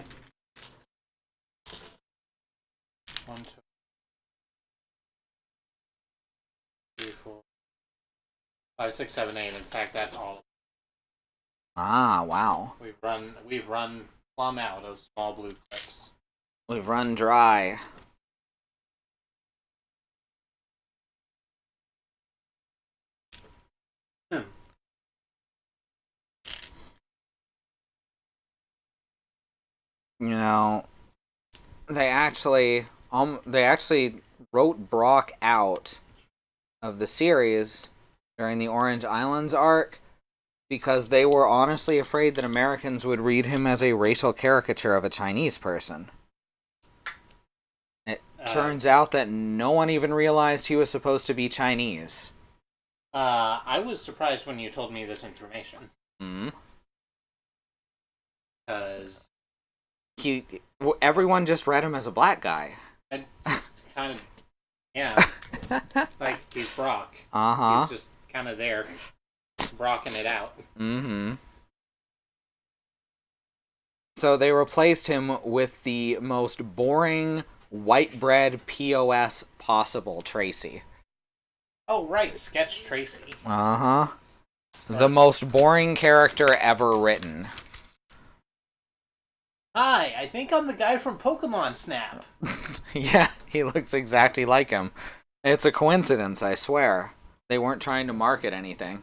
1, 2, 3, 4, 5, 6, 7, 8. In fact, that's all. Ah, wow. We've run plumb out of small blue clips. We've run dry. You know, they actually wrote Brock out of the series during the Orange Islands arc because they were honestly afraid that Americans would read him as a racial caricature of a Chinese person. It turns out that no one even realized he was supposed to be Chinese. I was surprised when you told me this information. Because everyone just read him as a black guy. And kind of, yeah, like he's Brock. He's just kind of there, brocking it out. So they replaced him with the most boring white bread POS possible, Tracy. Oh right, Sketch Tracy. The most boring character ever written. Hi, I think I'm the guy from Pokemon Snap. Yeah, he looks exactly like him. It's a coincidence, I swear. They weren't trying to market anything.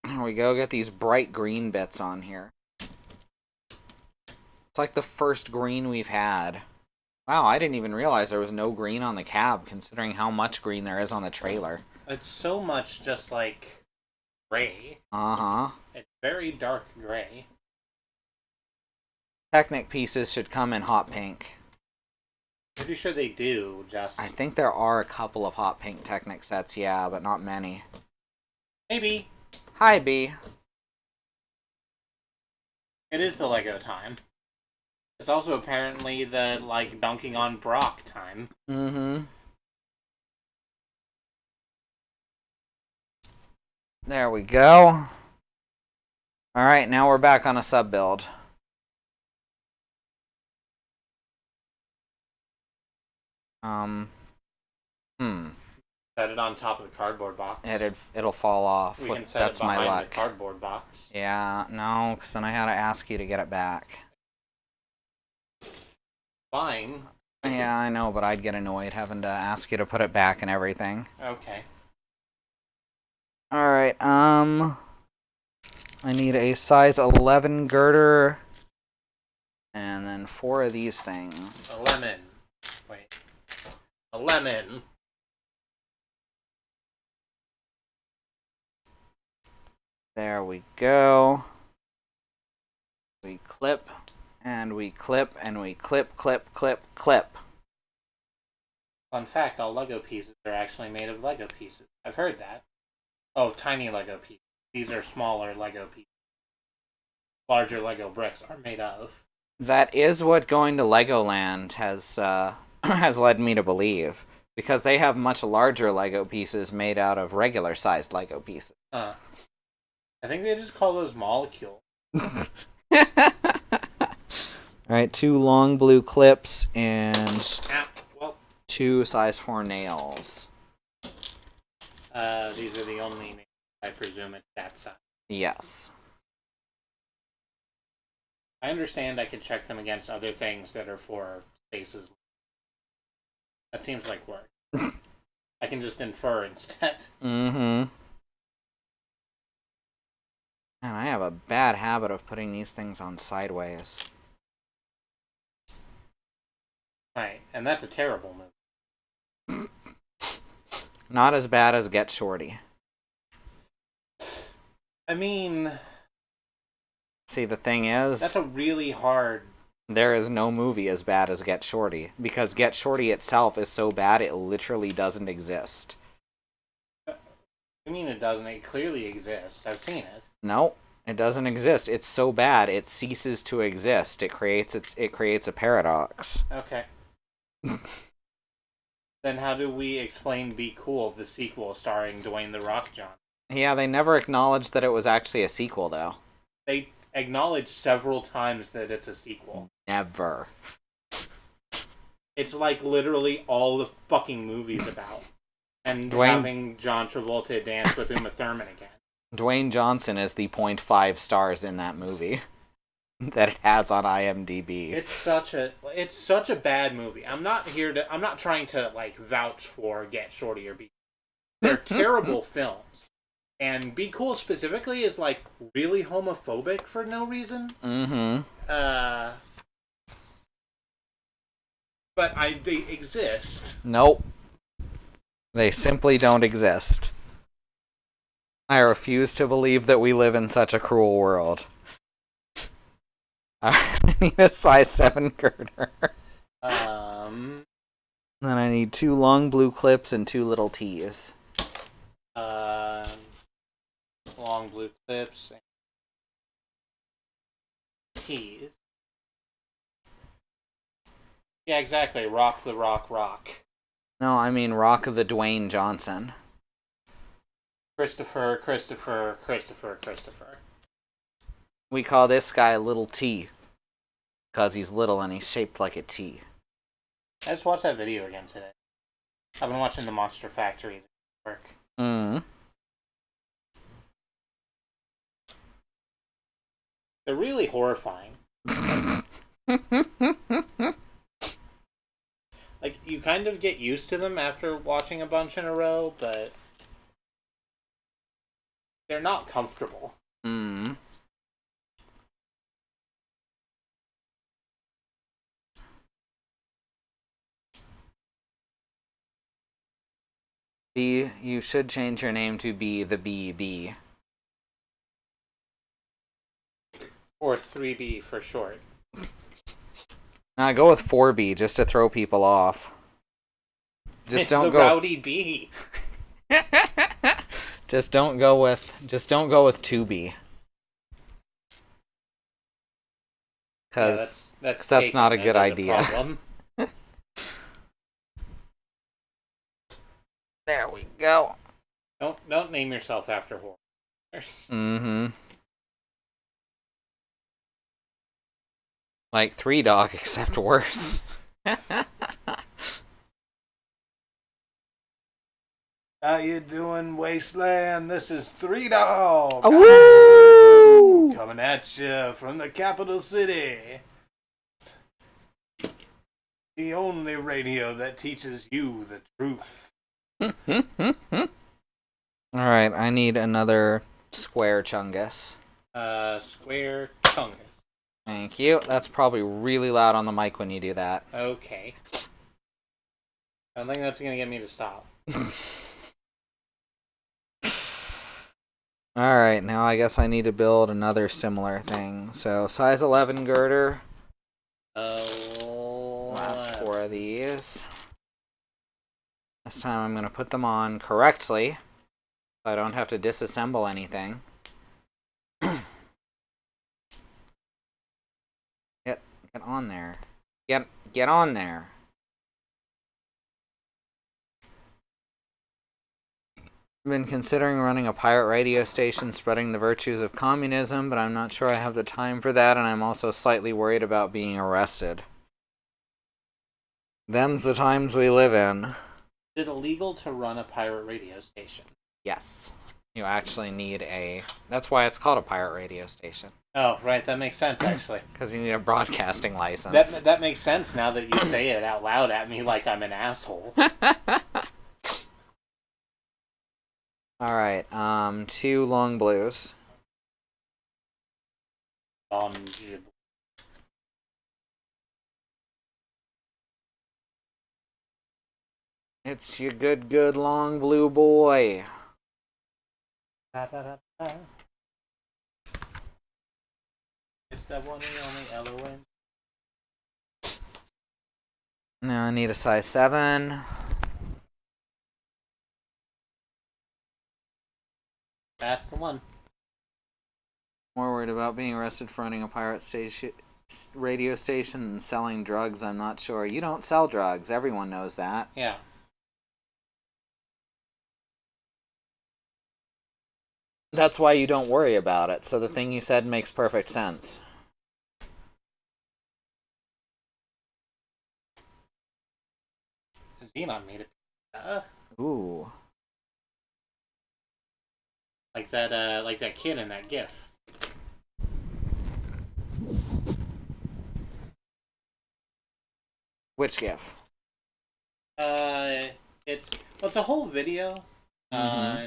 Here we go, get these bright green bits on here. It's like the first green we've had. Wow, I didn't even realize there was no green on the cab, considering how much green there is on the trailer. It's so much just like gray. It's very dark gray. Technic pieces should come in hot pink. Pretty sure they do, just... I think there are a couple of hot pink Technic sets, yeah, but not many. Maybe. Hi, B. It is the Lego time. It's also apparently the, like, dunking on Brock time. There we go. Alright, now we're back on a sub build. Set it on top of the cardboard box. It'll fall off. We can set it behind the cardboard box. Yeah, no, because then I gotta ask you to get it back. Fine. Yeah, I know, but I'd get annoyed having to ask you to put it back and everything. Okay. Alright, I need a size 11 girder, and then 4 of these things. A lemon. Wait. A lemon. There we go. We clip, and we clip, and we clip, clip, clip, clip. Fun fact, all Lego pieces are actually made of Lego pieces. I've heard that. Oh, tiny Lego pieces. These are smaller Lego pieces. Larger Lego bricks are made of. That is what going to Legoland has has led me to believe, because they have much larger Lego pieces made out of regular-sized Lego pieces. I think they just call those molecules. Alright, 2 long blue clips and well, 2 size 4 nails. These are the only nails. I presume it's that size. Yes. I understand I could check them against other things that are for spaces. That seems like work. I can just infer instead. And I have a bad habit of putting these things on sideways. Right, and that's a terrible move. Not as bad as Get Shorty. I mean... See, the thing is... That's a really hard... There is no movie as bad as Get Shorty, because Get Shorty itself is so bad it literally doesn't exist. I mean it doesn't. It clearly exists. I've seen it. No, it doesn't exist. It's so bad it ceases to exist. It creates a paradox. Okay. Then how do we explain Be Cool, the sequel starring Dwayne The Rock Johnson? Yeah, they never acknowledged that it was actually a sequel, though. They acknowledged several times that it's a sequel. Never. It's like literally all the fucking movie's about. And having John Travolta dance with Uma Thurman again. Dwayne Johnson is the 0.5 stars in that movie that it has on IMDb. It's such a bad movie. I'm not trying to like vouch for Get Shorty or Be. They're terrible films. And Be Cool specifically is like really homophobic for no reason. Mm-hmm. But they exist. Nope. They simply don't exist. I refuse to believe that we live in such a cruel world. I need a size 7 girder. Then I need 2 long blue clips and 2 little tees. Long blue clips and tees. Yeah, exactly. Rock the rock rock. No, I mean Rock the Dwayne Johnson. Christopher. We call this guy Little T. Because he's little and he's shaped like a T. I just watched that video again today. I've been watching the Monster Factories work. They're really horrifying. Like, you kind of get used to them after watching a bunch in a row, but they're not comfortable. B, you should change your name to be the BB. Or 3B for short. Nah, go with 4B just to throw people off. It's the Rowdy B. Just don't go with 2B. Cuz that's not a good idea. There we go. Don't name yourself after horror. Like 3 Dog, except worse. How you doing, Wasteland? This is 3 Dog. Woo! Coming at you from the capital city. The only radio that teaches you the truth. Alright, I need another square chungus. Square chungus. Thank you. That's probably really loud on the mic when you do that. Okay. I don't think that's going to get me to stop. Alright, now I guess I need to build another similar thing. So, size 11 girder. Last 4 of these. This time I'm going to put them on correctly, so I don't have to disassemble anything. Get on there. Get on there. I've been considering running a pirate radio station spreading the virtues of communism, but I'm not sure I have the time for that, and I'm also slightly worried about being arrested. Them's the times we live in. Is it illegal to run a pirate radio station? Yes. You actually need a... That's why it's called a pirate radio station. Oh, right. That makes sense, actually. Because you need a broadcasting license. That makes sense now that you say it out loud at me like I'm an asshole. Alright, 2 long blues. It's your good long blue boy. It's that one and only LON. Now I need a size 7. That's the one. More worried about being arrested for running a pirate radio station than selling drugs, I'm not sure. You don't sell drugs, everyone knows that. Yeah. That's why you don't worry about it, so the thing you said makes perfect sense. Xenon made it. Ooh. Like that kid in that GIF. Which GIF? It's a whole video. Mm-hmm.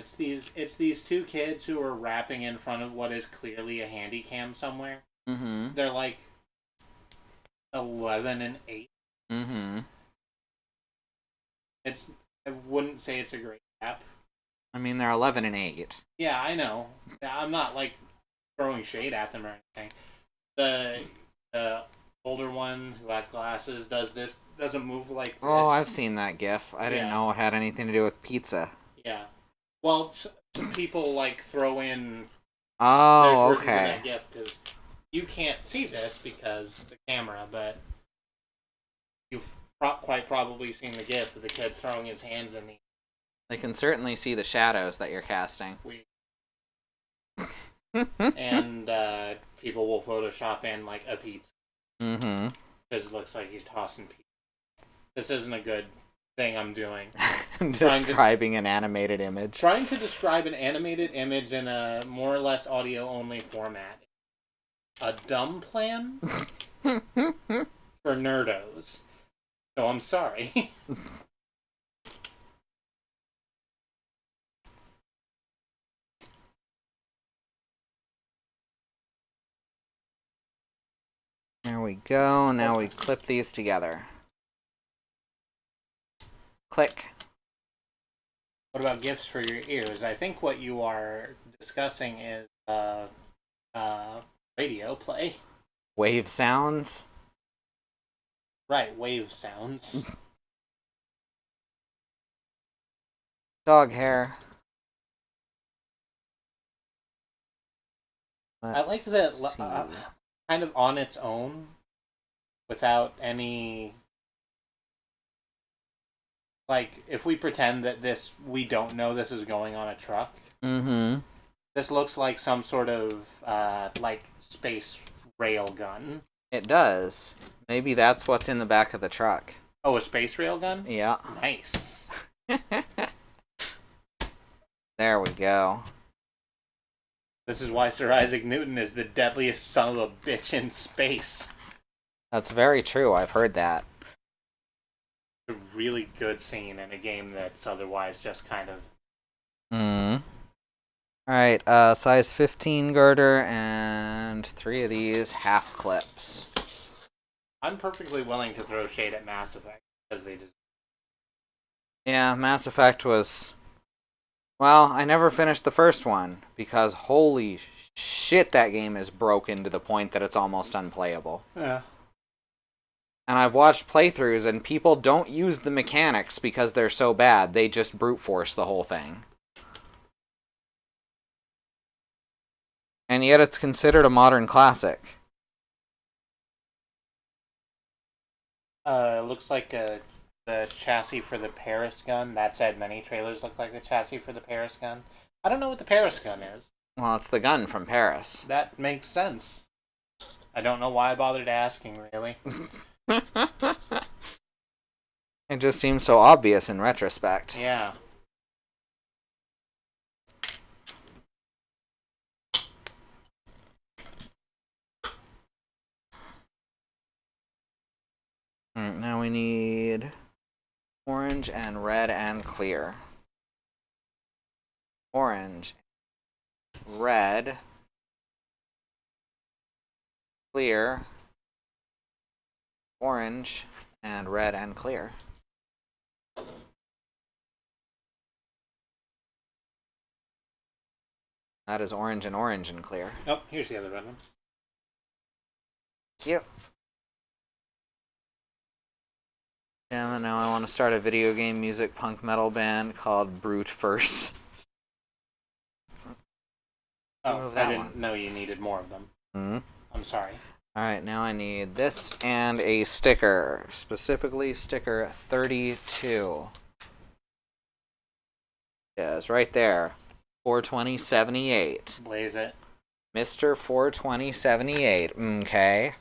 It's these two kids who are rapping in front of what is clearly a handy cam somewhere. Mm-hmm. They're like 11 and 8. Mm-hmm. I wouldn't say it's a great rap. I mean, they're 11 and 8. Yeah, I know. I'm not like throwing shade at them or anything. The older one who has glasses doesn't move like this. Oh, I've seen that GIF. I didn't know it had anything to do with pizza. Yeah. Well, some people like throw in. Oh, there's versions okay. of that GIF because you can't see this because of the camera, but you've quite probably seen the GIF of the kid throwing his hands in the. They can certainly see the shadows that you're casting. And people will Photoshop in like a pizza. Mm-hmm. Because it looks like he's tossing pizza. This isn't a good thing I'm doing. Describing an animated image. Trying to describe an animated image in a more or less audio-only format. A dumb plan for nerdos. So I'm sorry. There we go. Now we clip these together. Click. What about gifts for your ears? I think what you are discussing is radio play. Wave sounds. Right, wave sounds. Dog hair. I like that kind of on its own, without any. Like, if we pretend that we don't know this is going on a truck. Mm-hmm. This looks like some sort of, like, space rail gun. It does. Maybe that's what's in the back of the truck. Oh, a space rail gun? Yeah. Nice. There we go. This is why Sir Isaac Newton is the deadliest son of a bitch in space. That's very true. I've heard that. A really good scene in a game that's otherwise just kind of. Alright, size 15 girder and 3 of these half clips. I'm perfectly willing to throw shade at Mass Effect because they deserve. Yeah, Mass Effect was. Well, I never finished the first one because holy shit, that game is broken to the point that it's almost unplayable. Yeah. And I've watched playthroughs and people don't use the mechanics because they're so bad. They just brute force the whole thing. And yet it's considered a modern classic. Looks like the chassis for the Paris gun. That said, many trailers look like the chassis for the Paris gun. I don't know what the Paris gun is. Well, it's the gun from Paris. That makes sense. I don't know why I bothered asking, really. It just seems so obvious in retrospect. Yeah. Alright, now we need orange and red and clear. Orange, red, clear, orange, and red and clear. That is orange and clear. Oh, here's the other red one. Cute. Yeah, now I want to start a video game music punk metal band called Brute Force. Oh, I didn't know you needed more of them. Mm-hmm. I'm sorry. Alright, now I need this and a sticker. Specifically, sticker 32. Yes, right there. 42078. Blaze it. Mr. 42078. Okay.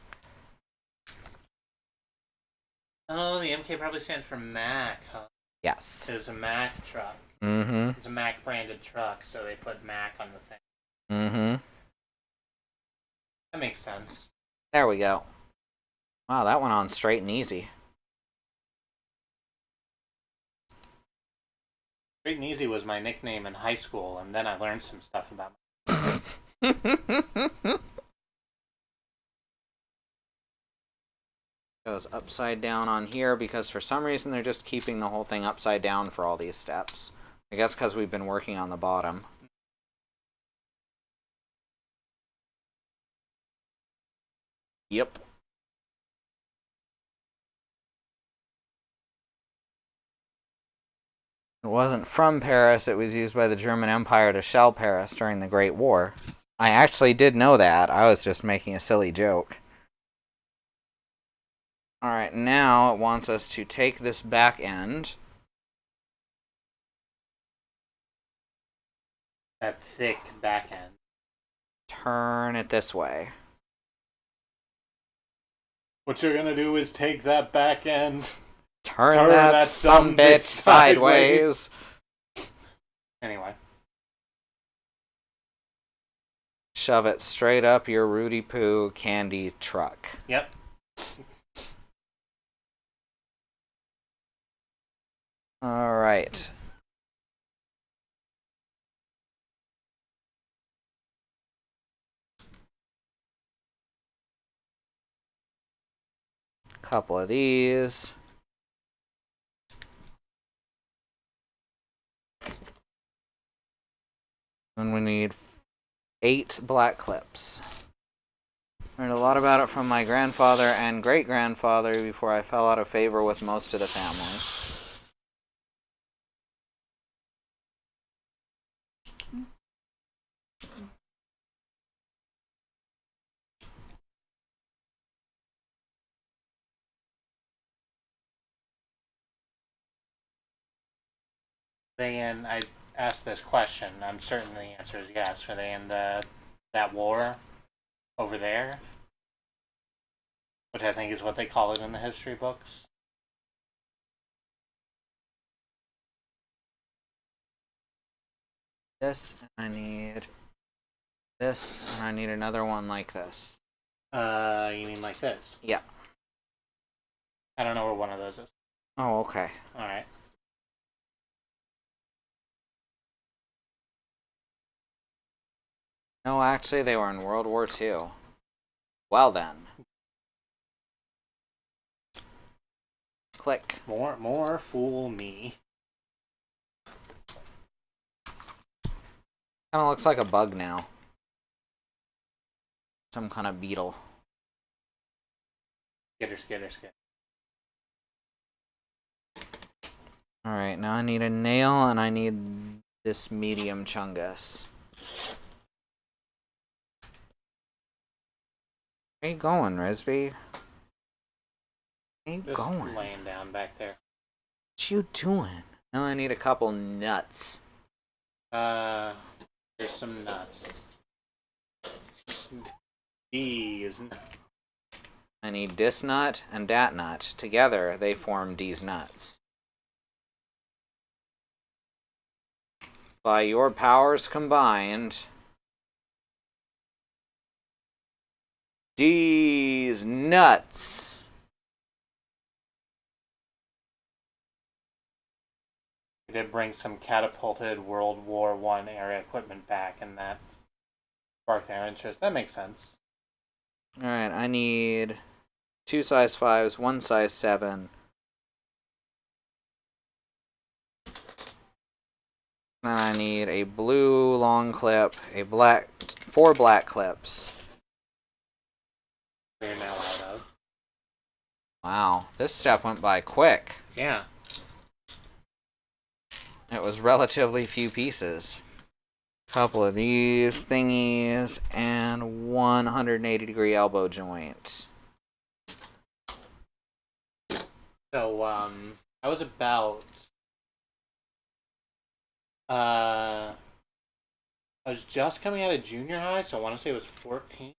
Oh, the MK probably stands for Mac, huh? Yes. It's a Mack truck. Mm-hmm. It's a Mack branded truck, so they put Mack on the thing. Mm-hmm. That makes sense. There we go. Wow, that went on straight and easy. Straight and Easy was my nickname in high school, and then I learned some stuff about Goes upside down on here because for some reason they're just keeping the whole thing upside down for all these steps. I guess because we've been working on the bottom. Yep. It wasn't from Paris, it was used by the German Empire to shell Paris during the Great War. I actually did know that. I was just making a silly joke. Alright, now it wants us to take this back end. that thick back end. Turn it this way. What you're gonna do is take that back end. Turn that sumbitch sideways. Anyway. Shove it straight up your Rudy Poo candy truck. Yep. Alright. Couple of these. And we need 8 black clips. Learned a lot about it from my grandfather and great-grandfather before I fell out of favor with most of the family. I asked this question. I'm certain the answer is yes. Are they in that war over there? Which I think is what they call it in the history books. This, and I need this, and I need another one like this. You mean like this? Yeah. I don't know where one of those is. Oh, okay. Alright. No, actually, they were in World War II. Well then. Click. More fool me. Kind of looks like a bug now. Some kind of beetle. Skitter. Alright, now I need a nail and I need this medium chungus. Where you going, Risby? Where you Just going? laying down back there. What you doing? Now I need a couple nuts. There's some nuts. These. I need this nut and that nut. Together, they form these nuts. By your powers combined, these nuts. We did bring some catapulted World War I era equipment back, and that sparked their interest. That makes sense. Alright, I need 2 size 5s, 1 size 7. Then I need a blue long clip, 4 black clips. We're now out of. Wow, this step went by quick. Yeah. It was relatively few pieces. Couple of these thingies and 180-degree elbow joint. So, I was about. I was just coming out of junior high, so I want to say it was 14.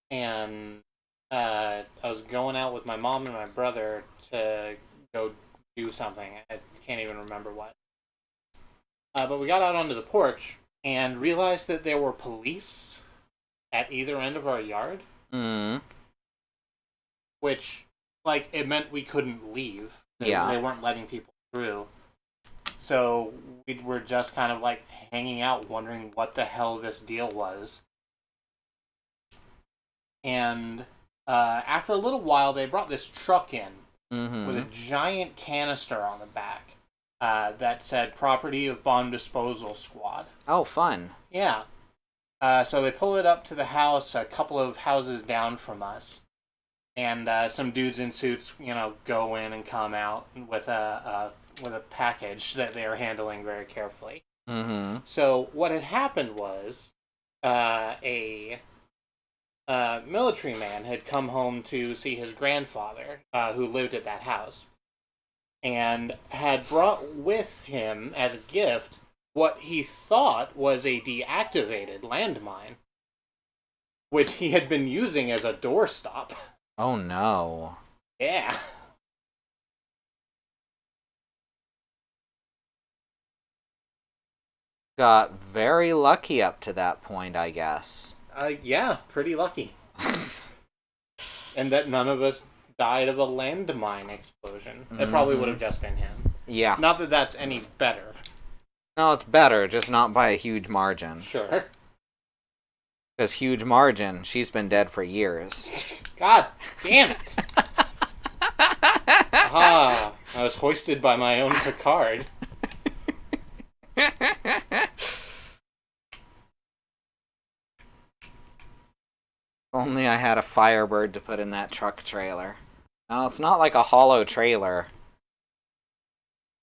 And I was going out with my mom and my brother to go do something. I can't even remember what. But we got out onto the porch and realized that there were police at either end of our yard. Mm. Which, like, it meant we couldn't leave. They weren't letting people through. So we were just kind of, like, hanging out, wondering what the hell this deal was. And after a little while, they brought this truck in with a giant canister on the back that said Property of Bomb Disposal Squad. Oh, fun. Yeah. So they pull it up to the house a couple of houses down from us. And some dudes in suits, go in and come out with a package that they are handling very carefully. Mm-hmm. So what had happened was a military man had come home to see his grandfather, who lived at that house, and had brought with him as a gift what he thought was a deactivated landmine, which he had been using as a doorstop. Oh no. Yeah. Got very lucky up to that point, I guess. Yeah, pretty lucky. And that none of us died of a landmine explosion. It probably would have just been him. Yeah. Not that that's any better. No, it's better, just not by a huge margin. Sure. Because huge margin, she's been dead for years. God damn it! Aha! I was hoisted by my own Picard. Only I had a Firebird to put in that truck trailer. Now, it's not like a hollow trailer.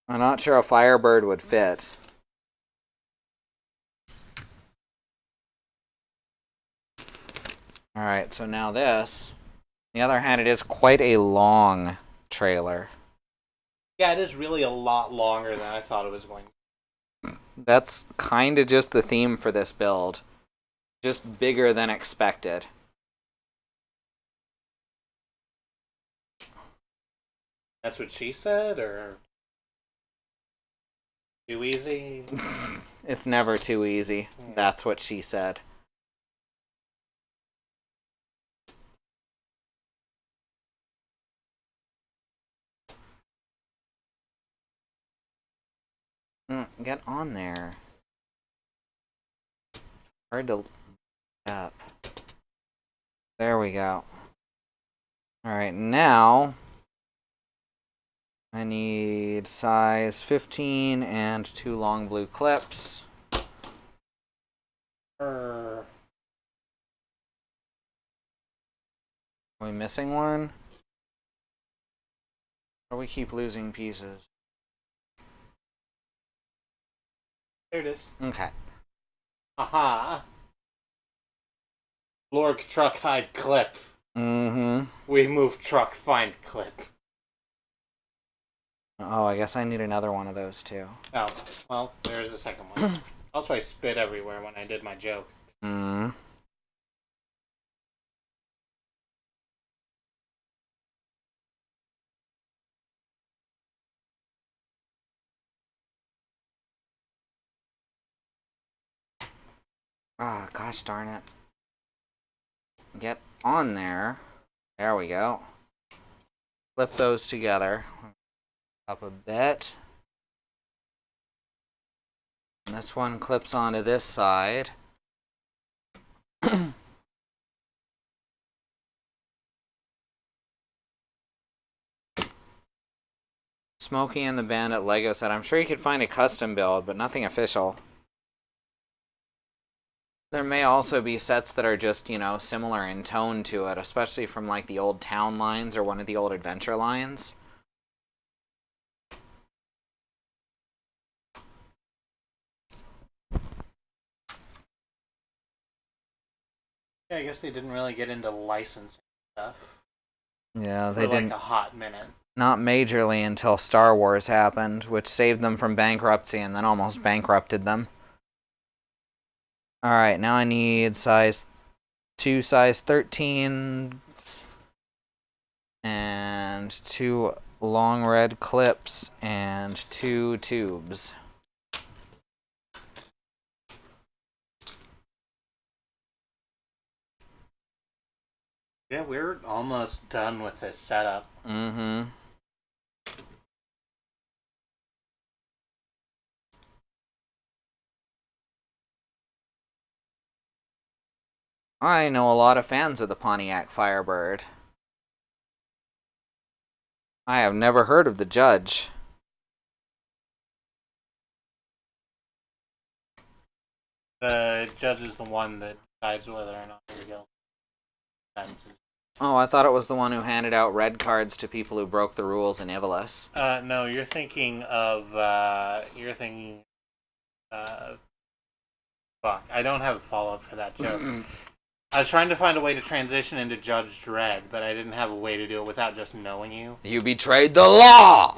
I'm not sure a Firebird would fit. Alright, so now this. On the other hand, it is quite a long trailer. Yeah, it is really a lot longer than I thought it was going to. That's kind of just the theme for this build. Just bigger than expected. That's what she said, or too easy? It's never too easy. Yeah. That's what she said. Get on there. It's hard to up. There we go. Alright, now I need size 15 and 2 long blue clips. Are we missing one? Or we keep losing pieces? There it is. Okay. Aha! Lorg truck hide clip. Mm-hmm. We move truck find clip. Oh, I guess I need another one of those too. Oh, well, there's the second one. Also, I spit everywhere when I did my joke. Mm-hmm. Ah, gosh darn it. Get on there. There we go. Flip those together. Up a bit. And this one clips onto this side. Smokey and the Bandit Lego set. I'm sure you could find a custom build, but nothing official. There may also be sets that are just, similar in tone to it, especially from like the old Town lines or one of the old Adventure lines. Yeah, I guess they didn't really get into licensing stuff. Yeah, they for didn't. Like a hot minute. Not majorly until Star Wars happened, which saved them from bankruptcy and then almost bankrupted them. Alright, now I need two size 13s and 2 long red clips and 2 tubes. Yeah, we're almost done with this setup. Mm-hmm. I know a lot of fans of the Pontiac Firebird. I have never heard of the judge. The judge is the one that decides whether or not you're guilty. Oh, I thought it was the one who handed out red cards to people who broke the rules in Ivalice. No, you're thinking of, fuck, I don't have a follow-up for that joke. I was trying to find a way to transition into Judge Dredd, but I didn't have a way to do it without just knowing you. You betrayed the law!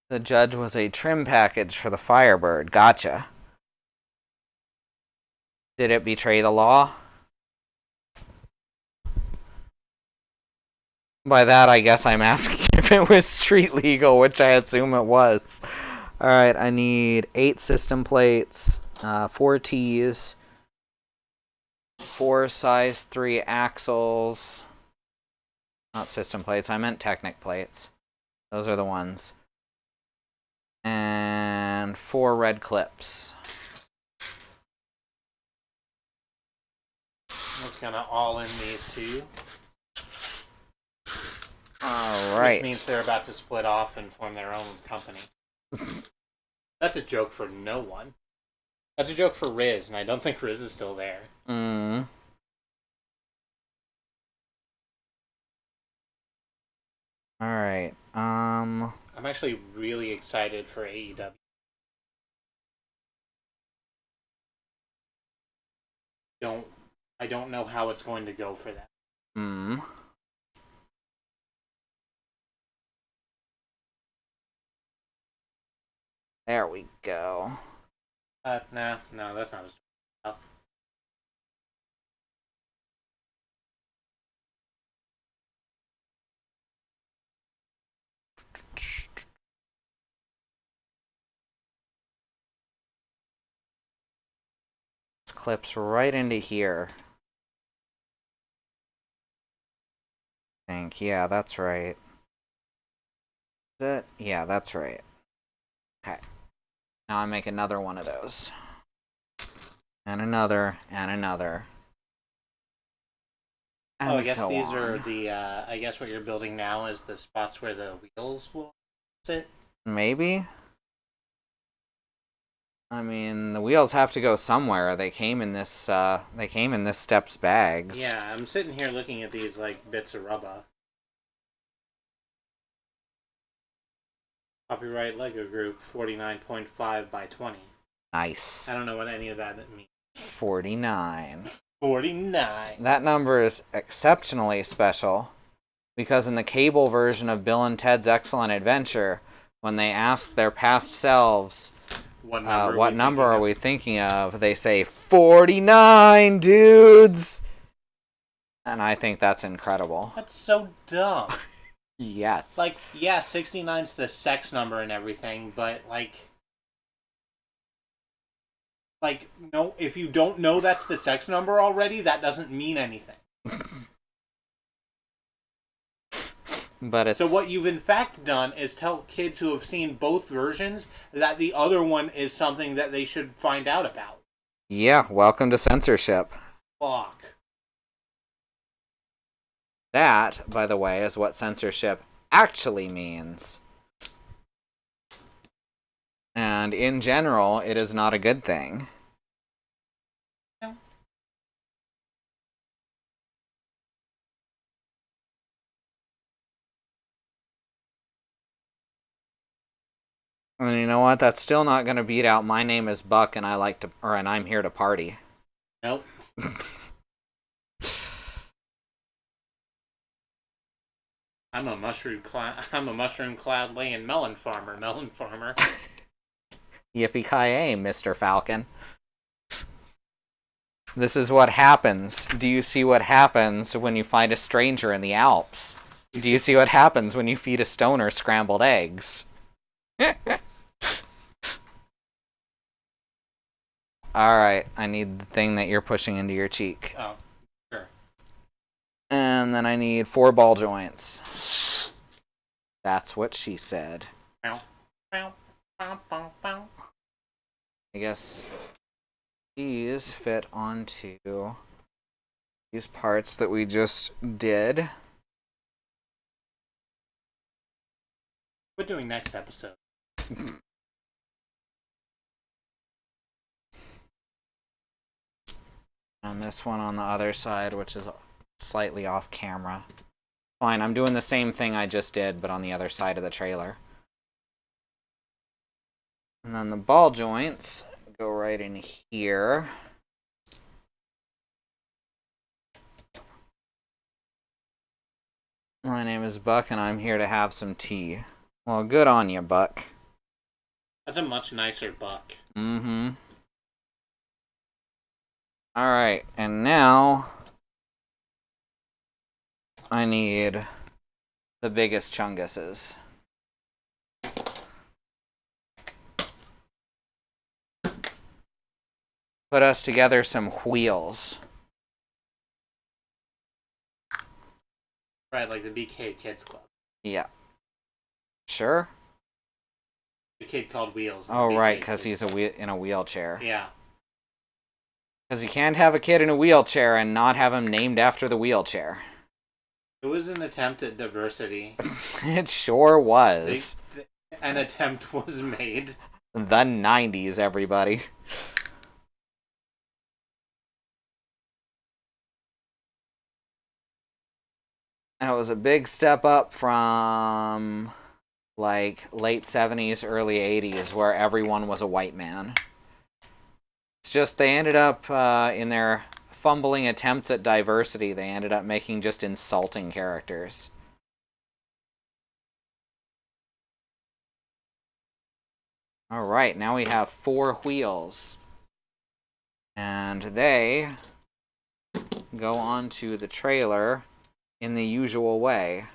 The judge was a trim package for the Firebird. Gotcha. Did it betray the law? By that, I guess I'm asking if it was street legal, which I assume it was. Alright, I need 8 system plates, 4 T's, 4 size 3 axles. Not system plates, I meant Technic plates. Those are the ones. And 4 red clips. I'm just gonna all in these two. Alright. Which means they're about to split off and form their own company. That's a joke for no one. That's a joke for Riz, and I don't think Riz is still there. Alright, I'm actually really excited for AEW. I don't know how it's going to go for them. There we go. No, that's not a story. This clips right into here. I think, yeah, that's right. Is it? Yeah, that's right. Okay. Now I make another one of those. And another, and another. And I guess so these on. are the, I guess what you're building now is the spots where the wheels will sit? Maybe? I mean, the wheels have to go somewhere. They came in this steps bags. Yeah, I'm sitting here looking at these like bits of rubber. Copyright Lego Group 49.5 by 20. Nice. I don't know what any of that means. 49. 49. That number is exceptionally special because in the cable version of Bill and Ted's Excellent Adventure, when they ask their past selves, what number are we thinking of? They say 49, dudes. And I think that's incredible. That's so dumb. Yes. Like, yeah, 69's the sex number and everything, but no, if you don't know that's the sex number already, that doesn't mean anything. But it's... So what you've in fact done is tell kids who have seen both versions that the other one is something that they should find out about. Yeah, welcome to censorship. Fuck. That, by the way, is what censorship actually means. And in general, it is not a good thing. No. And you know what? That's still not going to beat out My Name is Buck and and I'm Here to Party. Nope. I'm a mushroom cloud laying melon farmer. Yippee-ki-yay, Mr. Falcon. This is what happens. Do you see what happens when you find a stranger in the Alps? Do you see what happens when you feed a stoner scrambled eggs? Alright, I need the thing that you're pushing into your cheek. Oh, sure. And then I need 4 ball joints. That's what she said. Bow, bow, bow, bow, bow. I guess these fit onto these parts that we just did. We're doing next episode. And this one on the other side, which is slightly off camera. Fine, I'm doing the same thing I just did, but on the other side of the trailer. And then the ball joints go right in here. My name is Buck, and I'm here to have some tea. Well, good on you, Buck. That's a much nicer Buck. Mm-hmm. Alright, and now I need the biggest chunguses. Put us together some wheels. Right, like the BK Kids Club. Yeah. Sure? The kid called Wheels. Oh, right, because he's in a wheelchair. Yeah. Because you can't have a kid in a wheelchair and not have him named after the wheelchair. It was an attempt at diversity. It sure was. An attempt was made. The 90s, everybody. That was a big step up from, like, late 70s, early 80s, where everyone was a white man. It's just they ended up, in their fumbling attempts at diversity, they ended up making just insulting characters. Alright, now we have 4 wheels. And they go onto the trailer in the usual way.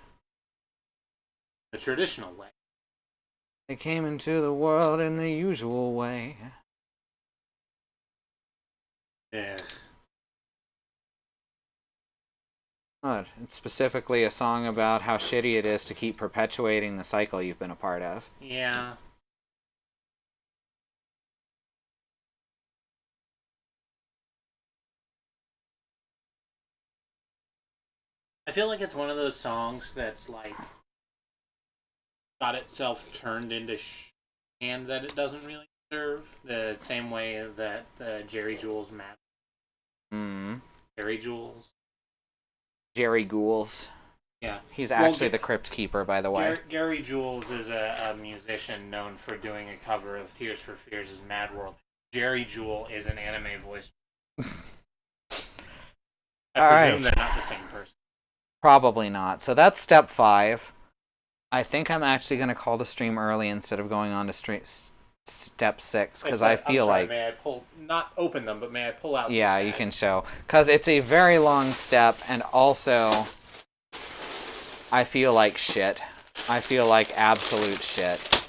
The traditional way. They came into the world in the usual way. Yeah. What? It's specifically a song about how shitty it is to keep perpetuating the cycle you've been a part of. Yeah. I feel like it's one of those songs that's like got itself turned into and that it doesn't really deserve. The same way that the Jerry Jules Mad. Jerry Jules. Jerry Ghouls. Yeah. He's actually the Crypt Keeper, by the way. Gary Jules is a musician known for doing a cover of Tears for Fears' Mad World. Jerry Jewell is an anime voice. I presume they're not the same person. Probably not. So that's step 5. I think I'm actually going to call the stream early instead of going on to step 6, because I feel like... May I pull... Not open them, but may I pull out Yeah, these you bags? can show. Because it's a very long step, and also... I feel like shit. I feel like absolute shit.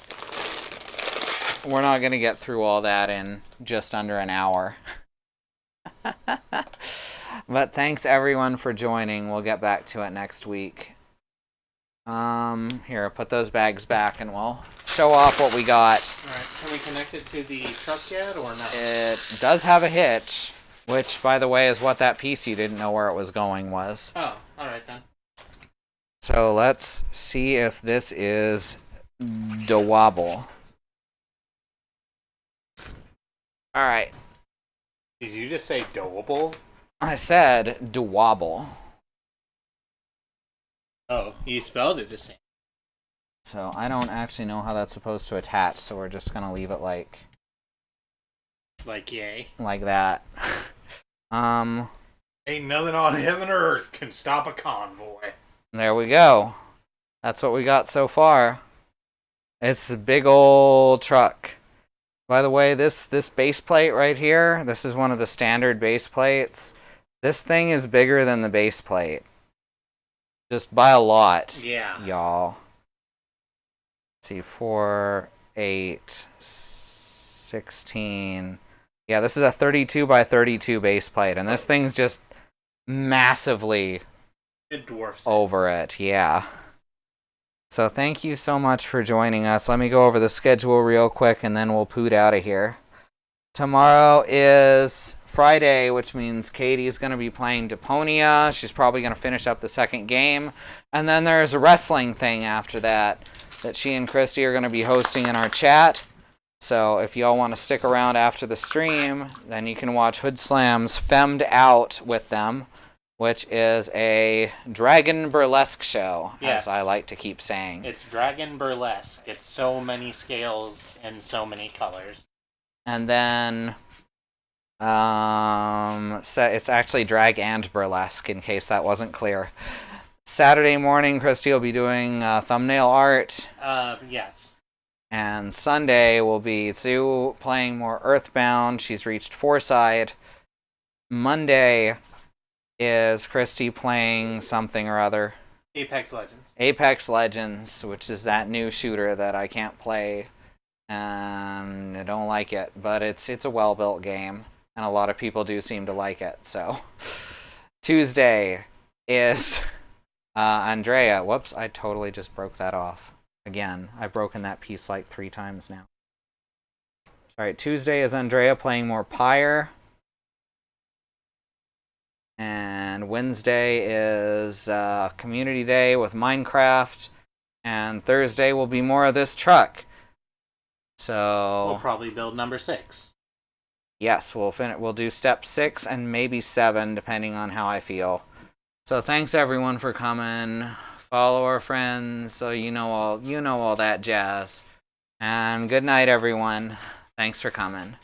We're not going to get through all that in just under an hour. But thanks everyone for joining. We'll get back to it next week. Here, put those bags back and we'll show off what we got. Alright, can we connect it to the truck yet, or not? It does have a hitch, which, by the way, is what that piece you didn't know where it was going was. Oh, alright then. So let's see if this is doable. Alright. Did you just say doable? I said doable. Oh, you spelled it the same. So I don't actually know how that's supposed to attach, so we're just gonna leave it like yay. Like that. Ain't nothing on heaven or earth can stop a convoy. There we go. That's what we got so far. It's a big old truck. By the way, this base plate right here, this is one of the standard base plates. This thing is bigger than the base plate. Just by a lot. Yeah. Y'all. Let's see, 4, 8, 16. Yeah, this is a 32 by 32 base plate, and this thing's just massively It dwarfs over it. Yeah. So thank you so much for joining us. Let me go over the schedule real quick, and then we'll poot out of here. Tomorrow is Friday, which means Katie's going to be playing Deponia. She's probably going to finish up the second game. And then there's a wrestling thing after that she and Kristie are going to be hosting in our chat. So if y'all want to stick around after the stream, then you can watch Hood Slam's Femmed Out with them, which is a dragon burlesque show, Yes. as I like to keep saying. It's dragon burlesque. It's so many scales and so many colors. And then it's actually drag and burlesque, in case that wasn't clear. Saturday morning, Kristie will be doing thumbnail art. Yes. And Sunday will be Sue playing more Earthbound. She's reached Foreside. Monday is Kristie playing something or other. Apex Legends. Apex Legends, which is that new shooter that I can't play. And I don't like it, but it's a well-built game, and a lot of people do seem to like it. So Tuesday is Andrea. Whoops, I totally just broke that off. Again, I've broken that piece like 3 times now. Sorry, Tuesday is Andrea playing more Pyre. And Wednesday is Community Day with Minecraft. And Thursday will be more of this truck. So We'll probably build number 6. Yes, we'll do step 6 and maybe 7, depending on how I feel. So thanks everyone for coming. Follow our friends, so you know all that jazz. And good night, everyone. Thanks for coming.